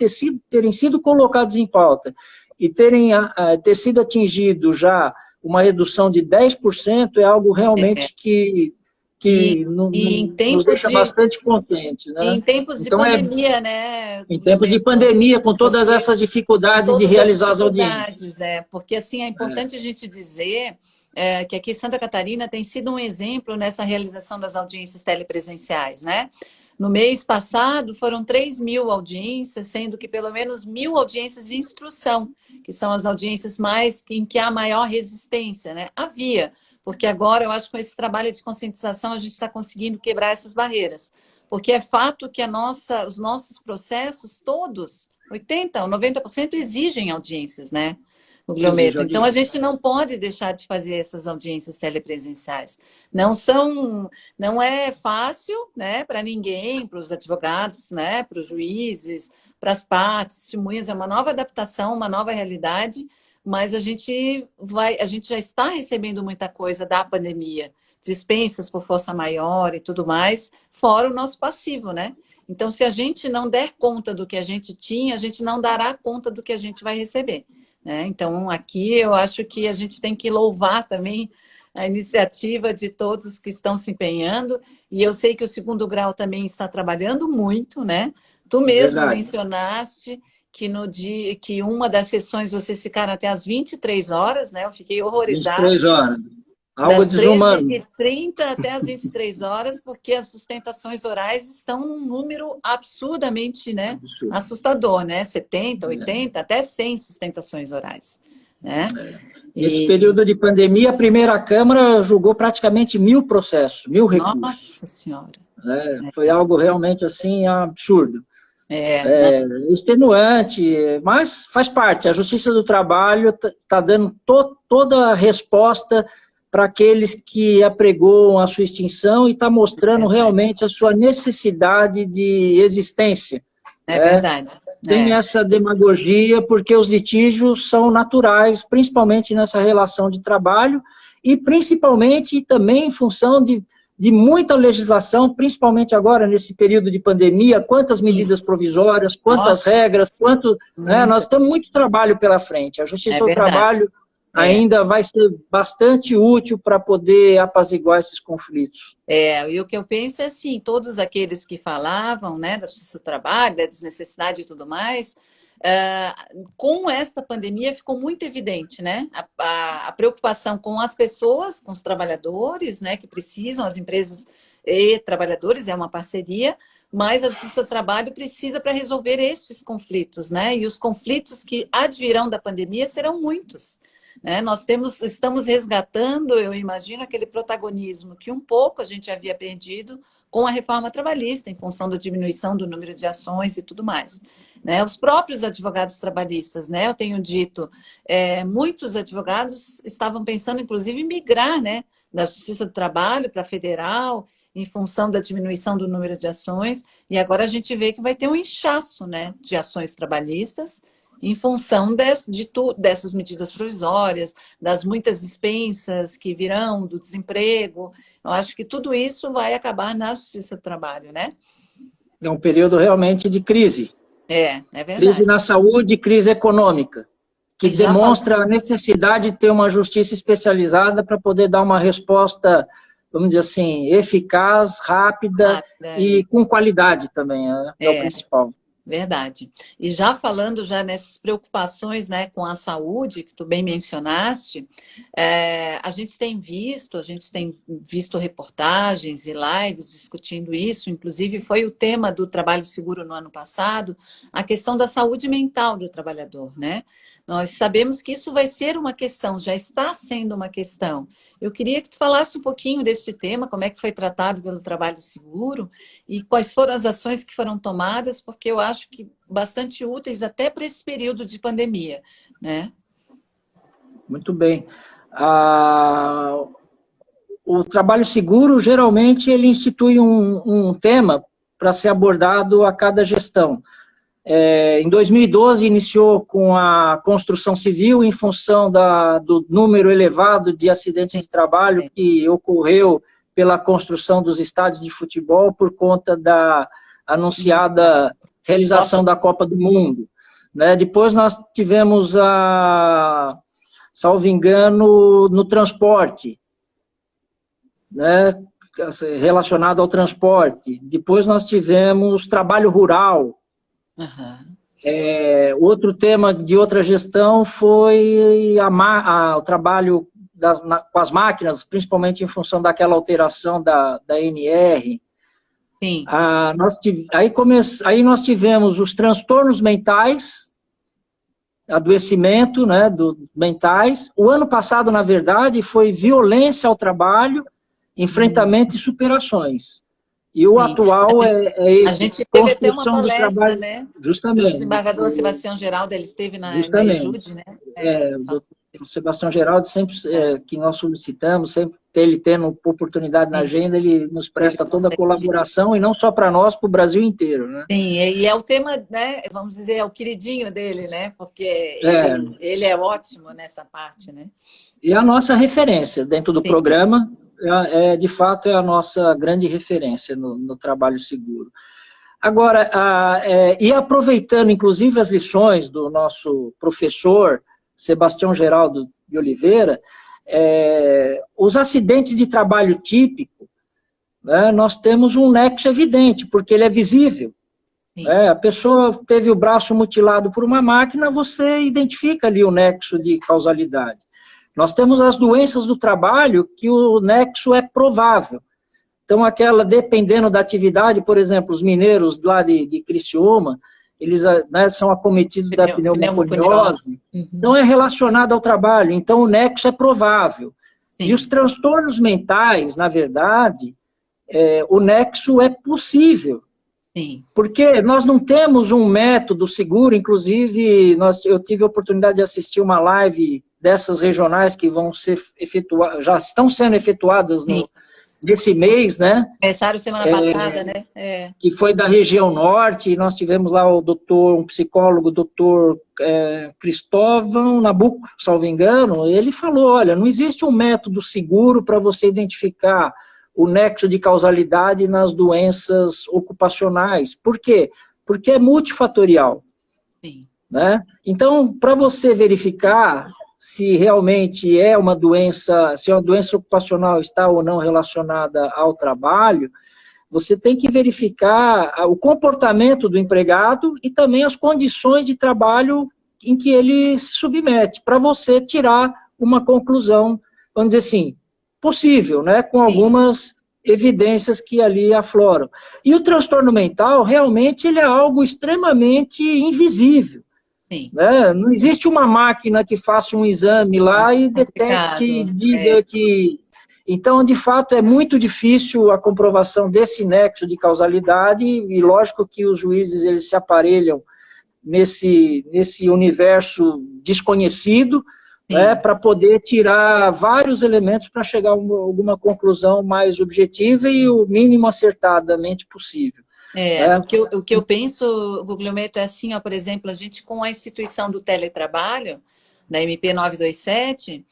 terem sido colocados em pauta e ter sido atingido já uma redução de 10% é algo realmente que nos deixa bastante contentes. Né? Em tempos de pandemia, né? Em tempos de pandemia, com todas essas dificuldades de realizar as audiências. Porque, assim, é importante a gente dizer que aqui Santa Catarina tem sido um exemplo nessa realização das audiências telepresenciais, né? No mês passado, foram 3.000 audiências, sendo que pelo menos 1.000 audiências de instrução, que são as audiências em que há maior resistência, né? Havia, porque agora eu acho que com esse trabalho de conscientização a gente está conseguindo quebrar essas barreiras. Porque é fato que os nossos processos todos, 80% ou 90% exigem audiências, né? No Gliometro. Então, a gente não pode deixar de fazer essas audiências telepresenciais. Não é fácil, né, para ninguém, para os advogados, né, para os juízes, para as partes, testemunhas, é uma nova adaptação, uma nova realidade, mas a gente já está recebendo muita coisa da pandemia, dispensas por força maior e tudo mais, fora o nosso passivo, né? Então, se a gente não der conta do que a gente tinha, a gente não dará conta do que a gente vai receber. Né? Então, aqui eu acho que a gente tem que louvar também a iniciativa de todos que estão se empenhando, e eu sei que o segundo grau também está trabalhando muito, né? Tu mesmo mencionaste que que uma das sessões vocês ficaram até às 23 horas, né? Eu fiquei horrorizada. 23 horas. Algo desumano. Das 13h30 até as 23 horas, porque as sustentações orais estão num número absurdamente, né, assustador, né? 70, 80, até 100 sustentações orais. Né? Nesse período de pandemia, a primeira Câmara julgou praticamente 1.000 processos, 1.000 recursos. Nossa Senhora! Foi algo realmente assim absurdo. Extenuante, mas faz parte. A Justiça do Trabalho está dando toda a resposta para aqueles que apregoam a sua extinção e está mostrando realmente a sua necessidade de existência. É verdade. Tem essa demagogia, porque os litígios são naturais, principalmente nessa relação de trabalho, e principalmente também em função de muita legislação, principalmente agora nesse período de pandemia, quantas medidas provisórias, quantas regras, nós temos muito trabalho pela frente. A Justiça do Trabalho ainda vai ser bastante útil para poder apaziguar esses conflitos. E o que eu penso é assim, todos aqueles que falavam, né, da Justiça do Trabalho, da desnecessidade e tudo mais, com esta pandemia ficou muito evidente, né, a preocupação com as pessoas, com os trabalhadores, né, que precisam, as empresas e trabalhadores, é uma parceria, mas a Justiça do Trabalho precisa para resolver estes conflitos, né, e os conflitos que advirão da pandemia serão muitos. Né? Nós estamos resgatando, eu imagino, aquele protagonismo que um pouco a gente havia perdido com a reforma trabalhista, em função da diminuição do número de ações e tudo mais. Né? Os próprios advogados trabalhistas, né? Eu tenho dito, muitos advogados estavam pensando, inclusive, em migrar, né, da Justiça do Trabalho para a Federal, em função da diminuição do número de ações, e agora a gente vê que vai ter um inchaço, né, de ações trabalhistas, em função dessas medidas provisórias, das muitas dispensas que virão, do desemprego. Eu acho que tudo isso vai acabar na Justiça do Trabalho, né? É um período realmente de crise. É verdade. Crise na saúde, crise econômica, que demonstra a necessidade de ter uma justiça especializada para poder dar uma resposta vamos dizer assim, eficaz, rápida e com qualidade também, né? É o principal. Verdade. E já falando já nessas preocupações, né, com a saúde, que tu bem mencionaste, a gente tem visto reportagens e lives discutindo isso, inclusive foi o tema do Trabalho Seguro no ano passado, a questão da saúde mental do trabalhador, né? Nós sabemos que isso vai ser uma questão, já está sendo uma questão. Eu queria que tu falasse um pouquinho deste tema, como é que foi tratado pelo Trabalho Seguro, e quais foram as ações que foram tomadas, porque eu acho que bastante úteis até para esse período de pandemia, né? Muito bem. O trabalho seguro, geralmente, ele institui um tema para ser abordado a cada gestão. Em 2012, iniciou com a construção civil, em função do número elevado de acidentes de trabalho que ocorreu pela construção dos estádios de futebol por conta da anunciada realização da Copa do Mundo. Né? Depois nós tivemos, salvo engano, no transporte, né? Relacionado ao transporte. Depois nós tivemos trabalho rural. Uhum. Outro tema de outra gestão foi o trabalho com as máquinas, principalmente em função daquela alteração da NR. Sim. Aí nós tivemos os transtornos mentais, adoecimento, né, mentais. O ano passado, na verdade, foi violência ao trabalho, enfrentamento e superações. E o atual é esse, a gente teve até uma construção do palestra, trabalho, né? justamente. Do desembargador Sebastião Geraldo, ele esteve na EJUD, né? O Sebastião Geraldo, sempre que nós solicitamos, sempre ele tendo oportunidade na agenda, ele nos presta toda a colaboração, e não só para nós, para o Brasil inteiro, né? Sim, e é o tema, né? Vamos dizer, é o queridinho dele, né? Porque ele é ótimo nessa parte, né? E a nossa referência dentro do programa, de fato, é a nossa grande referência no trabalho seguro. Agora, e aproveitando, inclusive, as lições do nosso professor Sebastião Geraldo de Oliveira, os acidentes de trabalho típico, né, nós temos um nexo evidente, porque ele é visível. A pessoa teve o braço mutilado por uma máquina, você identifica ali o nexo de causalidade. Nós temos as doenças do trabalho, que o nexo é provável. Então, dependendo da atividade, por exemplo, os mineiros lá de Criciúma, eles, né, são acometidos da pneumoconiose, então é relacionado ao trabalho, então o nexo é provável. Sim. E os transtornos mentais, na verdade, o nexo é possível. Sim. Porque nós não temos um método seguro, inclusive eu tive a oportunidade de assistir uma live dessas regionais que vão ser já estão sendo efetuadas nesse mês, né? Começaram semana passada, né? Que foi da região norte, e nós tivemos lá um psicólogo, o doutor Cristóvão Nabuco, salvo engano, ele falou, olha, não existe um método seguro para você identificar o nexo de causalidade nas doenças ocupacionais. Por quê? Porque é multifatorial. Sim. Né? Então, para você verificar se realmente é uma doença, se uma doença ocupacional está ou não relacionada ao trabalho, você tem que verificar o comportamento do empregado e também as condições de trabalho em que ele se submete, para você tirar uma conclusão, vamos dizer assim, possível, né, com algumas evidências que ali afloram. E o transtorno mental, realmente, ele é algo extremamente invisível. Sim. Né? Não existe uma máquina que faça um exame lá e detecte, diga que... Então, de fato, é muito difícil a comprovação desse nexo de causalidade, e lógico que os juízes eles se aparelham nesse universo desconhecido, né, para poder tirar vários elementos para chegar a alguma conclusão mais objetiva e o mínimo acertadamente possível. O que eu penso, Guglielmetto, é assim, ó, por exemplo, a gente com a instituição do teletrabalho, da MP 927,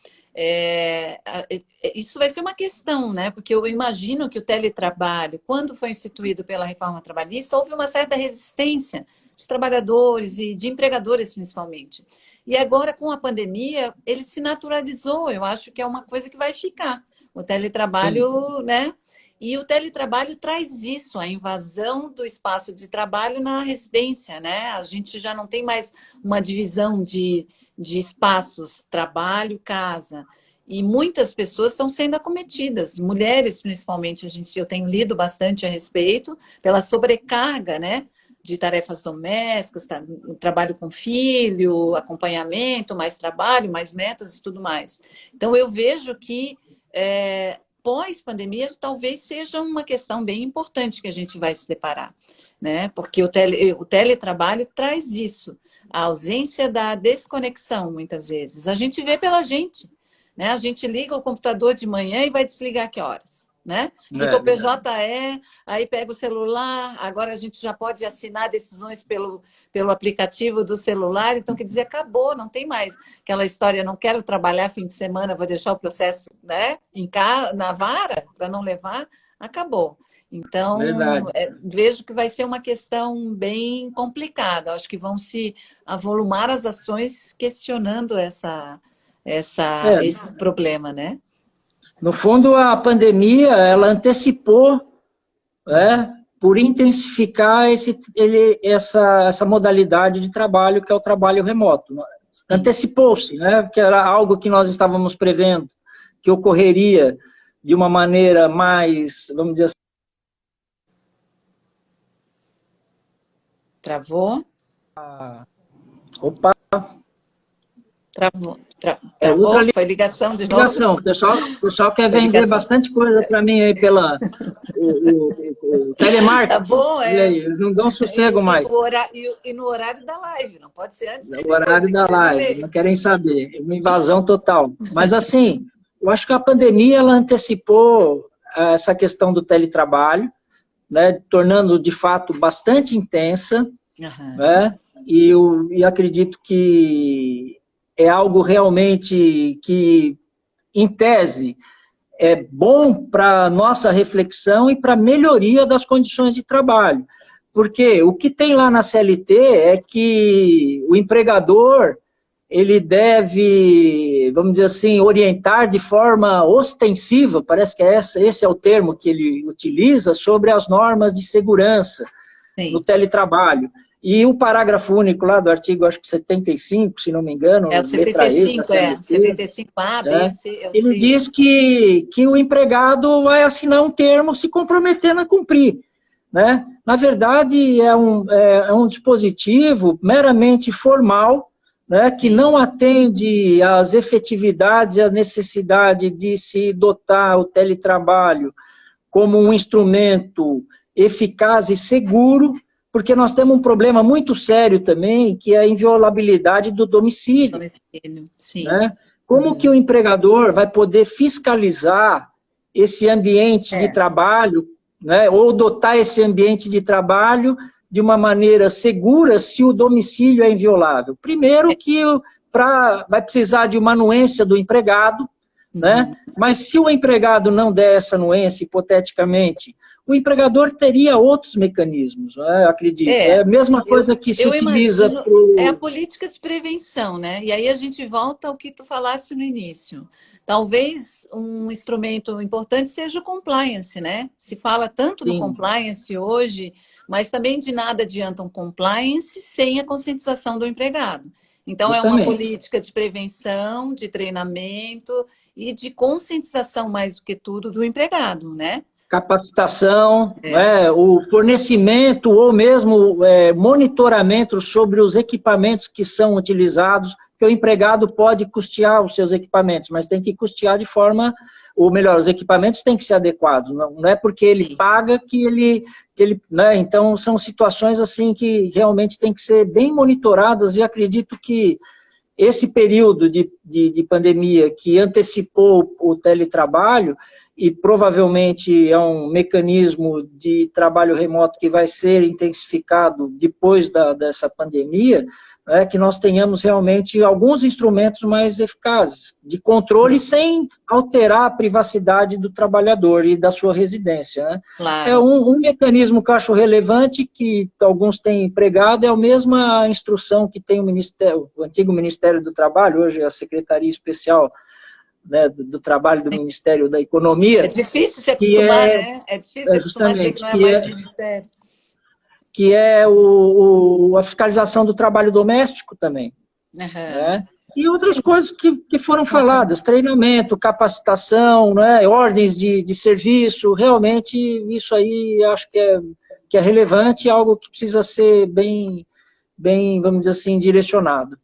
isso vai ser uma questão, né? Porque eu imagino que o teletrabalho, quando foi instituído pela reforma trabalhista, houve uma certa resistência de trabalhadores e de empregadores, principalmente. E agora, com a pandemia, ele se naturalizou. Eu acho que é uma coisa que vai ficar. O teletrabalho, né? E o teletrabalho traz isso, a invasão do espaço de trabalho na residência, né? A gente já não tem mais uma divisão de espaços, trabalho, casa. E muitas pessoas estão sendo acometidas, mulheres principalmente, eu tenho lido bastante a respeito, pela sobrecarga, né? De tarefas domésticas, trabalho com filho, acompanhamento, mais trabalho, mais metas e tudo mais. Então, eu vejo que pós-pandemia talvez seja uma questão bem importante que a gente vai se deparar, né? Porque o teletrabalho traz isso, a ausência da desconexão, muitas vezes. A gente vê pela gente, né? A gente liga o computador de manhã e vai desligar que horas? Né? Fica o PJE, aí pega o celular, agora a gente já pode assinar decisões pelo aplicativo do celular, então quer dizer, acabou, não tem mais aquela história, não quero trabalhar fim de semana, vou deixar o processo, né, na vara para não levar, acabou. Então, vejo que vai ser uma questão bem complicada, acho que vão se avolumar as ações questionando esse problema, né? No fundo, a pandemia, ela antecipou, por intensificar essa modalidade de trabalho, que é o trabalho remoto. Antecipou-se, né? Que era algo que nós estávamos prevendo, que ocorreria de uma maneira mais, vamos dizer assim... Travou? Opa! Travou? Foi ligação de novo? Ligação. O pessoal quer vender bastante coisa para mim aí pela o telemarketing. Tá bom, eles não dão sossego mais. E no horário da live, não pode ser antes. No horário da live, não querem saber. Uma invasão total. Mas assim, eu acho que a pandemia ela antecipou essa questão do teletrabalho, né, tornando de fato bastante intensa, né, e acredito que é algo realmente que, em tese, é bom para a nossa reflexão e para a melhoria das condições de trabalho. Porque o que tem lá na CLT é que o empregador, ele deve, vamos dizer assim, orientar de forma ostensiva, parece que esse é o termo que ele utiliza, sobre as normas de segurança no teletrabalho. E o parágrafo único lá do artigo, acho que 75, se não me engano, o 75, 75A, B, C, ele diz que o empregado vai assinar um termo se comprometendo a cumprir, né? Na verdade, é um dispositivo meramente formal, né, que não atende às efetividades e à necessidade de se dotar o teletrabalho como um instrumento eficaz e seguro, porque nós temos um problema muito sério também, que é a inviolabilidade do domicílio. Sim. Né? Como que o empregador vai poder fiscalizar esse ambiente de trabalho, né, ou dotar esse ambiente de trabalho de uma maneira segura se o domicílio é inviolável? Primeiro que vai precisar de uma anuência do empregado, né? Mas se o empregado não der essa anuência, hipoteticamente, o empregador teria outros mecanismos, né? Acredito. É a mesma coisa que se utiliza para É a política de prevenção, né? E aí a gente volta ao que tu falaste no início. Talvez um instrumento importante seja o compliance, né? Se fala tanto no compliance hoje, mas também de nada adianta um compliance sem a conscientização do empregado. Então, é uma política de prevenção, de treinamento e de conscientização, mais do que tudo, do empregado, né? Capacitação, o fornecimento ou mesmo monitoramento sobre os equipamentos que são utilizados, que o empregado pode custear os seus equipamentos, mas tem que custear de forma, ou melhor, os equipamentos têm que ser adequados, não é porque ele paga que ele né? Então são situações assim que realmente tem que ser bem monitoradas, e acredito que esse período de pandemia que antecipou o teletrabalho, e provavelmente é um mecanismo de trabalho remoto que vai ser intensificado depois dessa pandemia, que nós tenhamos realmente alguns instrumentos mais eficazes de controle sem alterar a privacidade do trabalhador e da sua residência. Né? Claro. É um mecanismo que eu acho relevante, que alguns têm empregado, é a mesma instrução que tem o antigo Ministério do Trabalho, hoje a Secretaria Especial né, do trabalho do Ministério da Economia. É difícil se acostumar, né? É difícil se acostumar a dizer que não é mais Ministério. Que é a fiscalização do trabalho doméstico também. Né? E outras coisas que foram faladas, treinamento, capacitação, né, ordens de serviço, realmente isso aí acho que é relevante e algo que precisa ser bem, vamos dizer assim, direcionado.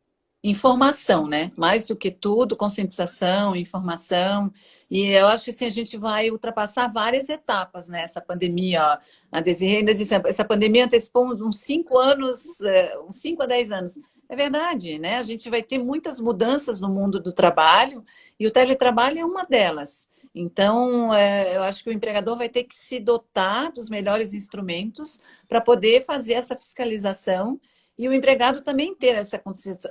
Informação, né? Mais do que tudo, conscientização, informação. E eu acho que assim, a gente vai ultrapassar várias etapas nessa pandemia. Ó. A Desirê ainda disse, essa pandemia antecipou uns 5 anos, uns 5 a 10 anos. É verdade, né? A gente vai ter muitas mudanças no mundo do trabalho e o teletrabalho é uma delas. Então, eu acho que o empregador vai ter que se dotar dos melhores instrumentos para poder fazer essa fiscalização e o empregado também ter essa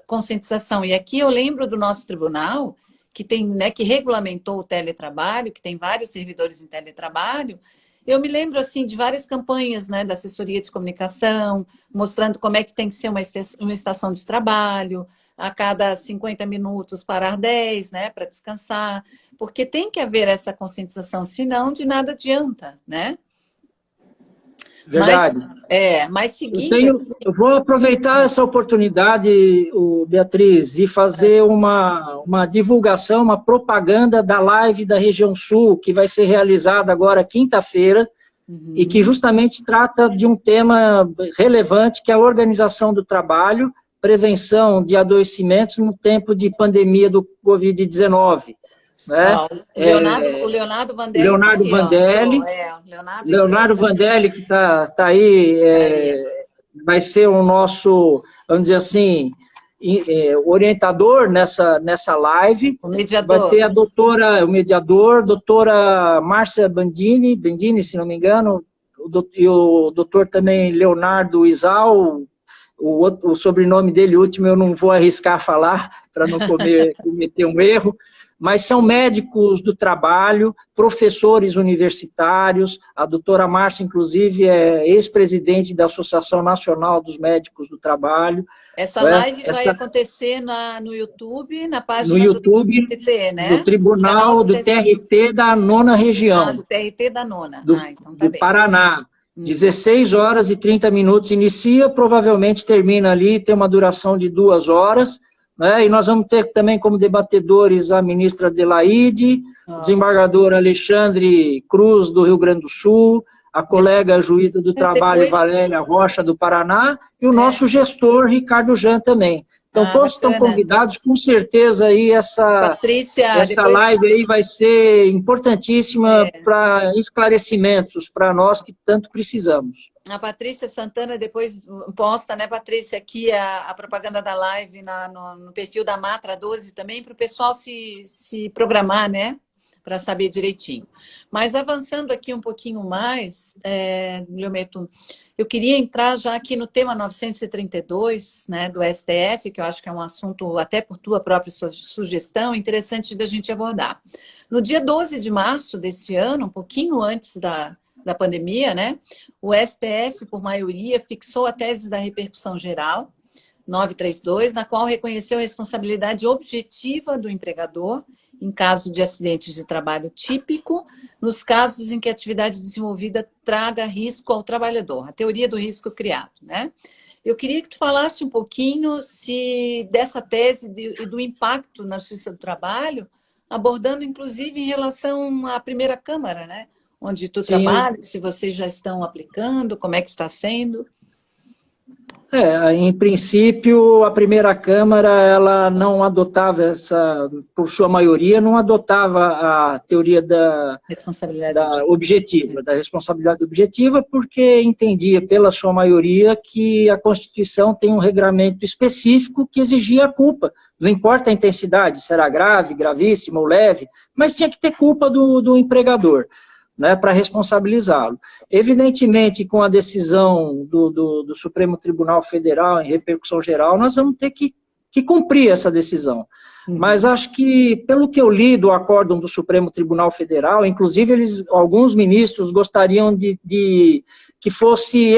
conscientização. E aqui eu lembro do nosso tribunal, que tem, né, que regulamentou o teletrabalho, que tem vários servidores em teletrabalho. Eu me lembro assim de várias campanhas, né, da assessoria de comunicação, mostrando como é que tem que ser uma estação de trabalho, a cada 50 minutos parar 10, né, para descansar, porque tem que haver essa conscientização, senão de nada adianta, né? Verdade. Mas seguindo... Eu vou aproveitar essa oportunidade, Beatriz, e fazer uma divulgação, uma propaganda da live da Região Sul, que vai ser realizada agora quinta-feira, e que justamente trata de um tema relevante, que é a organização do trabalho, prevenção de adoecimentos no tempo de pandemia do Covid-19. Né? O Leonardo Vandelli. Leonardo Vandelli, que está aí, vai ser o nosso, vamos dizer assim, orientador nessa live. O mediador. Vai ter o mediador, doutora Márcia Bandini, se não me engano, e o doutor também Leonardo Isal, o sobrenome dele último eu não vou arriscar falar, para não cometer um erro. Mas são médicos do trabalho, professores universitários, a doutora Márcia, inclusive, é ex-presidente da Associação Nacional dos Médicos do Trabalho. Essa live vai acontecer no YouTube, na página no YouTube, do TRT, né? Do Tribunal do TRT da 9ª Região. Do TRT da 9ª. Então tá do Paraná. 16 horas e 30 minutos inicia, provavelmente termina ali, tem uma duração de 2 horas. Né? E nós vamos ter também como debatedores a ministra Adelaide, o desembargador Alexandre Cruz, do Rio Grande do Sul, a colega juíza do trabalho Valéria Rocha, do Paraná, e o nosso gestor Ricardo Jan também. Então, todos estão convidados, com certeza aí essa live aí vai ser importantíssima para esclarecimentos para nós que tanto precisamos. A Patrícia Santana depois posta, né, Patrícia, aqui a propaganda da live no perfil da Matra 12 também, para o pessoal se programar, né, para saber direitinho. Mas avançando aqui um pouquinho mais, Leometo, eu queria entrar já aqui no tema 932, né, do STF, que eu acho que é um assunto, até por tua própria sugestão, interessante da gente abordar. No dia 12 de março deste ano, um pouquinho antes da pandemia, né? O STF, por maioria, fixou a tese da repercussão geral, 932, na qual reconheceu a responsabilidade objetiva do empregador em caso de acidentes de trabalho típico, nos casos em que a atividade desenvolvida traga risco ao trabalhador, a teoria do risco criado, né? Eu queria que tu falasse um pouquinho dessa tese e do impacto na Justiça do Trabalho, abordando inclusive em relação à primeira Câmara, né? Onde tu trabalha, se vocês já estão aplicando, como é que está sendo? Em princípio, a primeira Câmara, ela não adotava por sua maioria, não adotava a teoria da responsabilidade objetiva, porque entendia pela sua maioria que a Constituição tem um regramento específico que exigia a culpa. Não importa a intensidade, se era grave, gravíssima ou leve, mas tinha que ter culpa do empregador, né, para responsabilizá-lo. Evidentemente, com a decisão do Supremo Tribunal Federal em repercussão geral, nós vamos ter que cumprir essa decisão. Mas acho que, pelo que eu li do acórdão do Supremo Tribunal Federal, inclusive alguns ministros gostariam de que fosse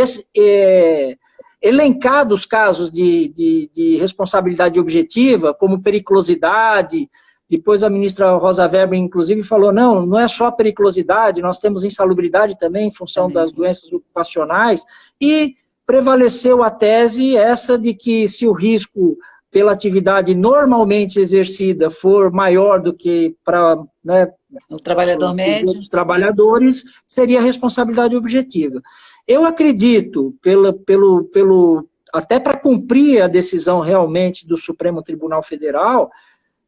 elencados casos de responsabilidade objetiva, como periculosidade, Depois a ministra Rosa Weber, inclusive, falou, não é só periculosidade, nós temos insalubridade também em função das doenças ocupacionais, e prevaleceu a tese essa de que se o risco pela atividade normalmente exercida for maior do que para, né, o trabalhador médio, os trabalhadores, seria responsabilidade objetiva. Eu acredito, até para cumprir a decisão realmente do Supremo Tribunal Federal,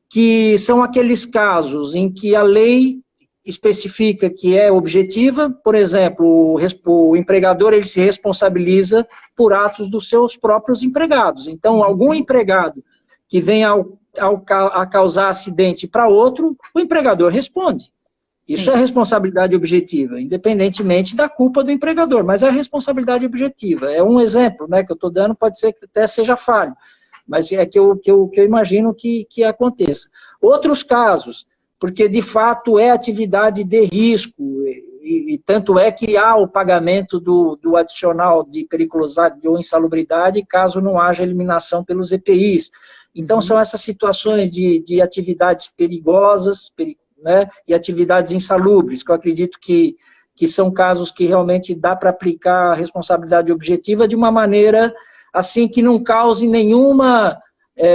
que são aqueles casos em que a lei especifica que é objetiva, por exemplo, o empregador ele se responsabiliza por atos dos seus próprios empregados. Então, algum empregado que venha a causar acidente para outro, o empregador responde. Isso é responsabilidade objetiva, independentemente da culpa do empregador, mas é responsabilidade objetiva. É um exemplo, né, que eu estou dando, pode ser que até seja falho, mas é que eu imagino que aconteça. Outros casos, porque de fato é atividade de risco, e tanto é que há o pagamento do adicional de periculosidade ou insalubridade, caso não haja eliminação pelos EPIs. Então, são essas situações de atividades perigosas, né, e atividades insalubres, que eu acredito que são casos que realmente dá para aplicar a responsabilidade objetiva de uma maneira assim que não cause nenhuma,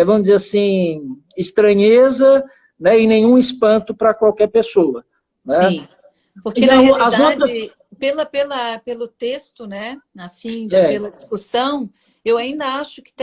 vamos dizer assim, estranheza, né, e nenhum espanto para qualquer pessoa. Né? Sim, porque na realidade, pelo texto, né, assim, pela discussão, eu ainda acho que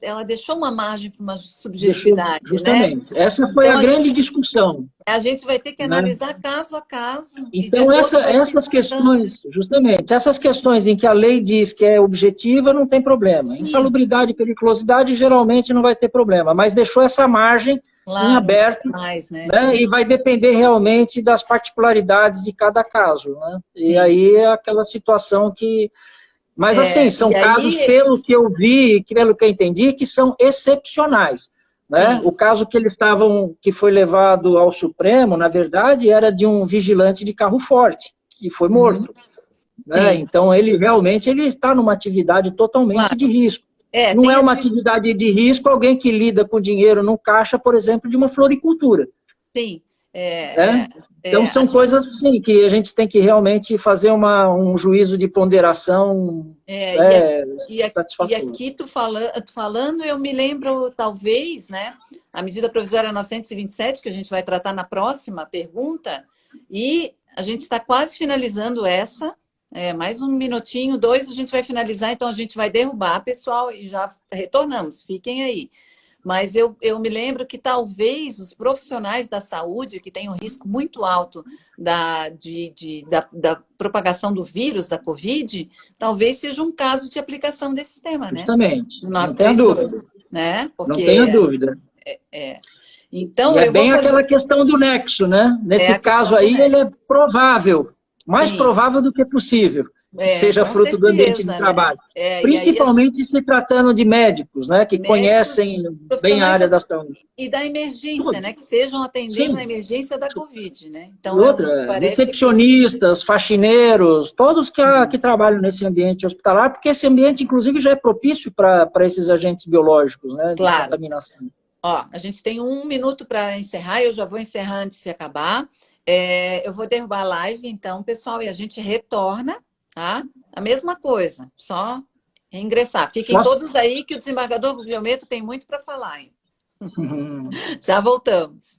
ela deixou uma margem para uma subjetividade, justamente. Né? Essa foi então, a grande discussão. A gente vai ter que analisar caso a caso. Então, essas questões, justamente, essas questões em que a lei diz que é objetiva, não tem problema. Sim. Insalubridade e periculosidade, geralmente, não vai ter problema, mas deixou essa margem em aberto, né? E vai depender realmente das particularidades de cada caso. Né? E aí é aquela situação que... Mas, assim, são casos, pelo que eu vi, pelo que eu entendi, que são excepcionais. Né? O caso que foi levado ao Supremo, na verdade, era de um vigilante de carro forte, que foi morto. Né? Então, ele realmente está numa atividade totalmente de risco. Não é uma atividade de risco alguém que lida com dinheiro no caixa, por exemplo, de uma floricultura. Sim. Então, são coisas assim que a gente tem que realmente fazer um juízo de ponderação e aqui tu falando, eu me lembro, talvez, né, a medida provisória 927, que a gente vai tratar na próxima pergunta, e a gente está quase finalizando essa, mais um minutinho, 2, a gente vai finalizar, então a gente vai derrubar, pessoal, e já retornamos, fiquem aí. Mas eu me lembro que talvez os profissionais da saúde, que têm um risco muito alto da propagação do vírus, da Covid, talvez seja um caso de aplicação desse sistema, né? Justamente, não tenha dúvida. Né? Porque, não tenha dúvida. Então, e bem aquela questão do nexo, né? Nesse caso aí, ele é provável, mais provável do que possível. Que seja fruto do ambiente de trabalho. Né? Principalmente se tratando de médicos, né, que conhecem bem a área da saúde. E da emergência, né, que estejam atendendo a emergência da Covid. Né? Então, recepcionistas, faxineiros, todos que trabalham nesse ambiente hospitalar, porque esse ambiente, inclusive, já é propício para esses agentes biológicos, né, de contaminação. Ó, a gente tem 1 minuto para encerrar, eu já vou encerrar antes de acabar. Eu vou derrubar a live, então, pessoal, e a gente retorna. Tá? A mesma coisa, só ingressar. Fiquem todos aí que o desembargador Guglielmetto tem muito para falar. Hein? Já voltamos.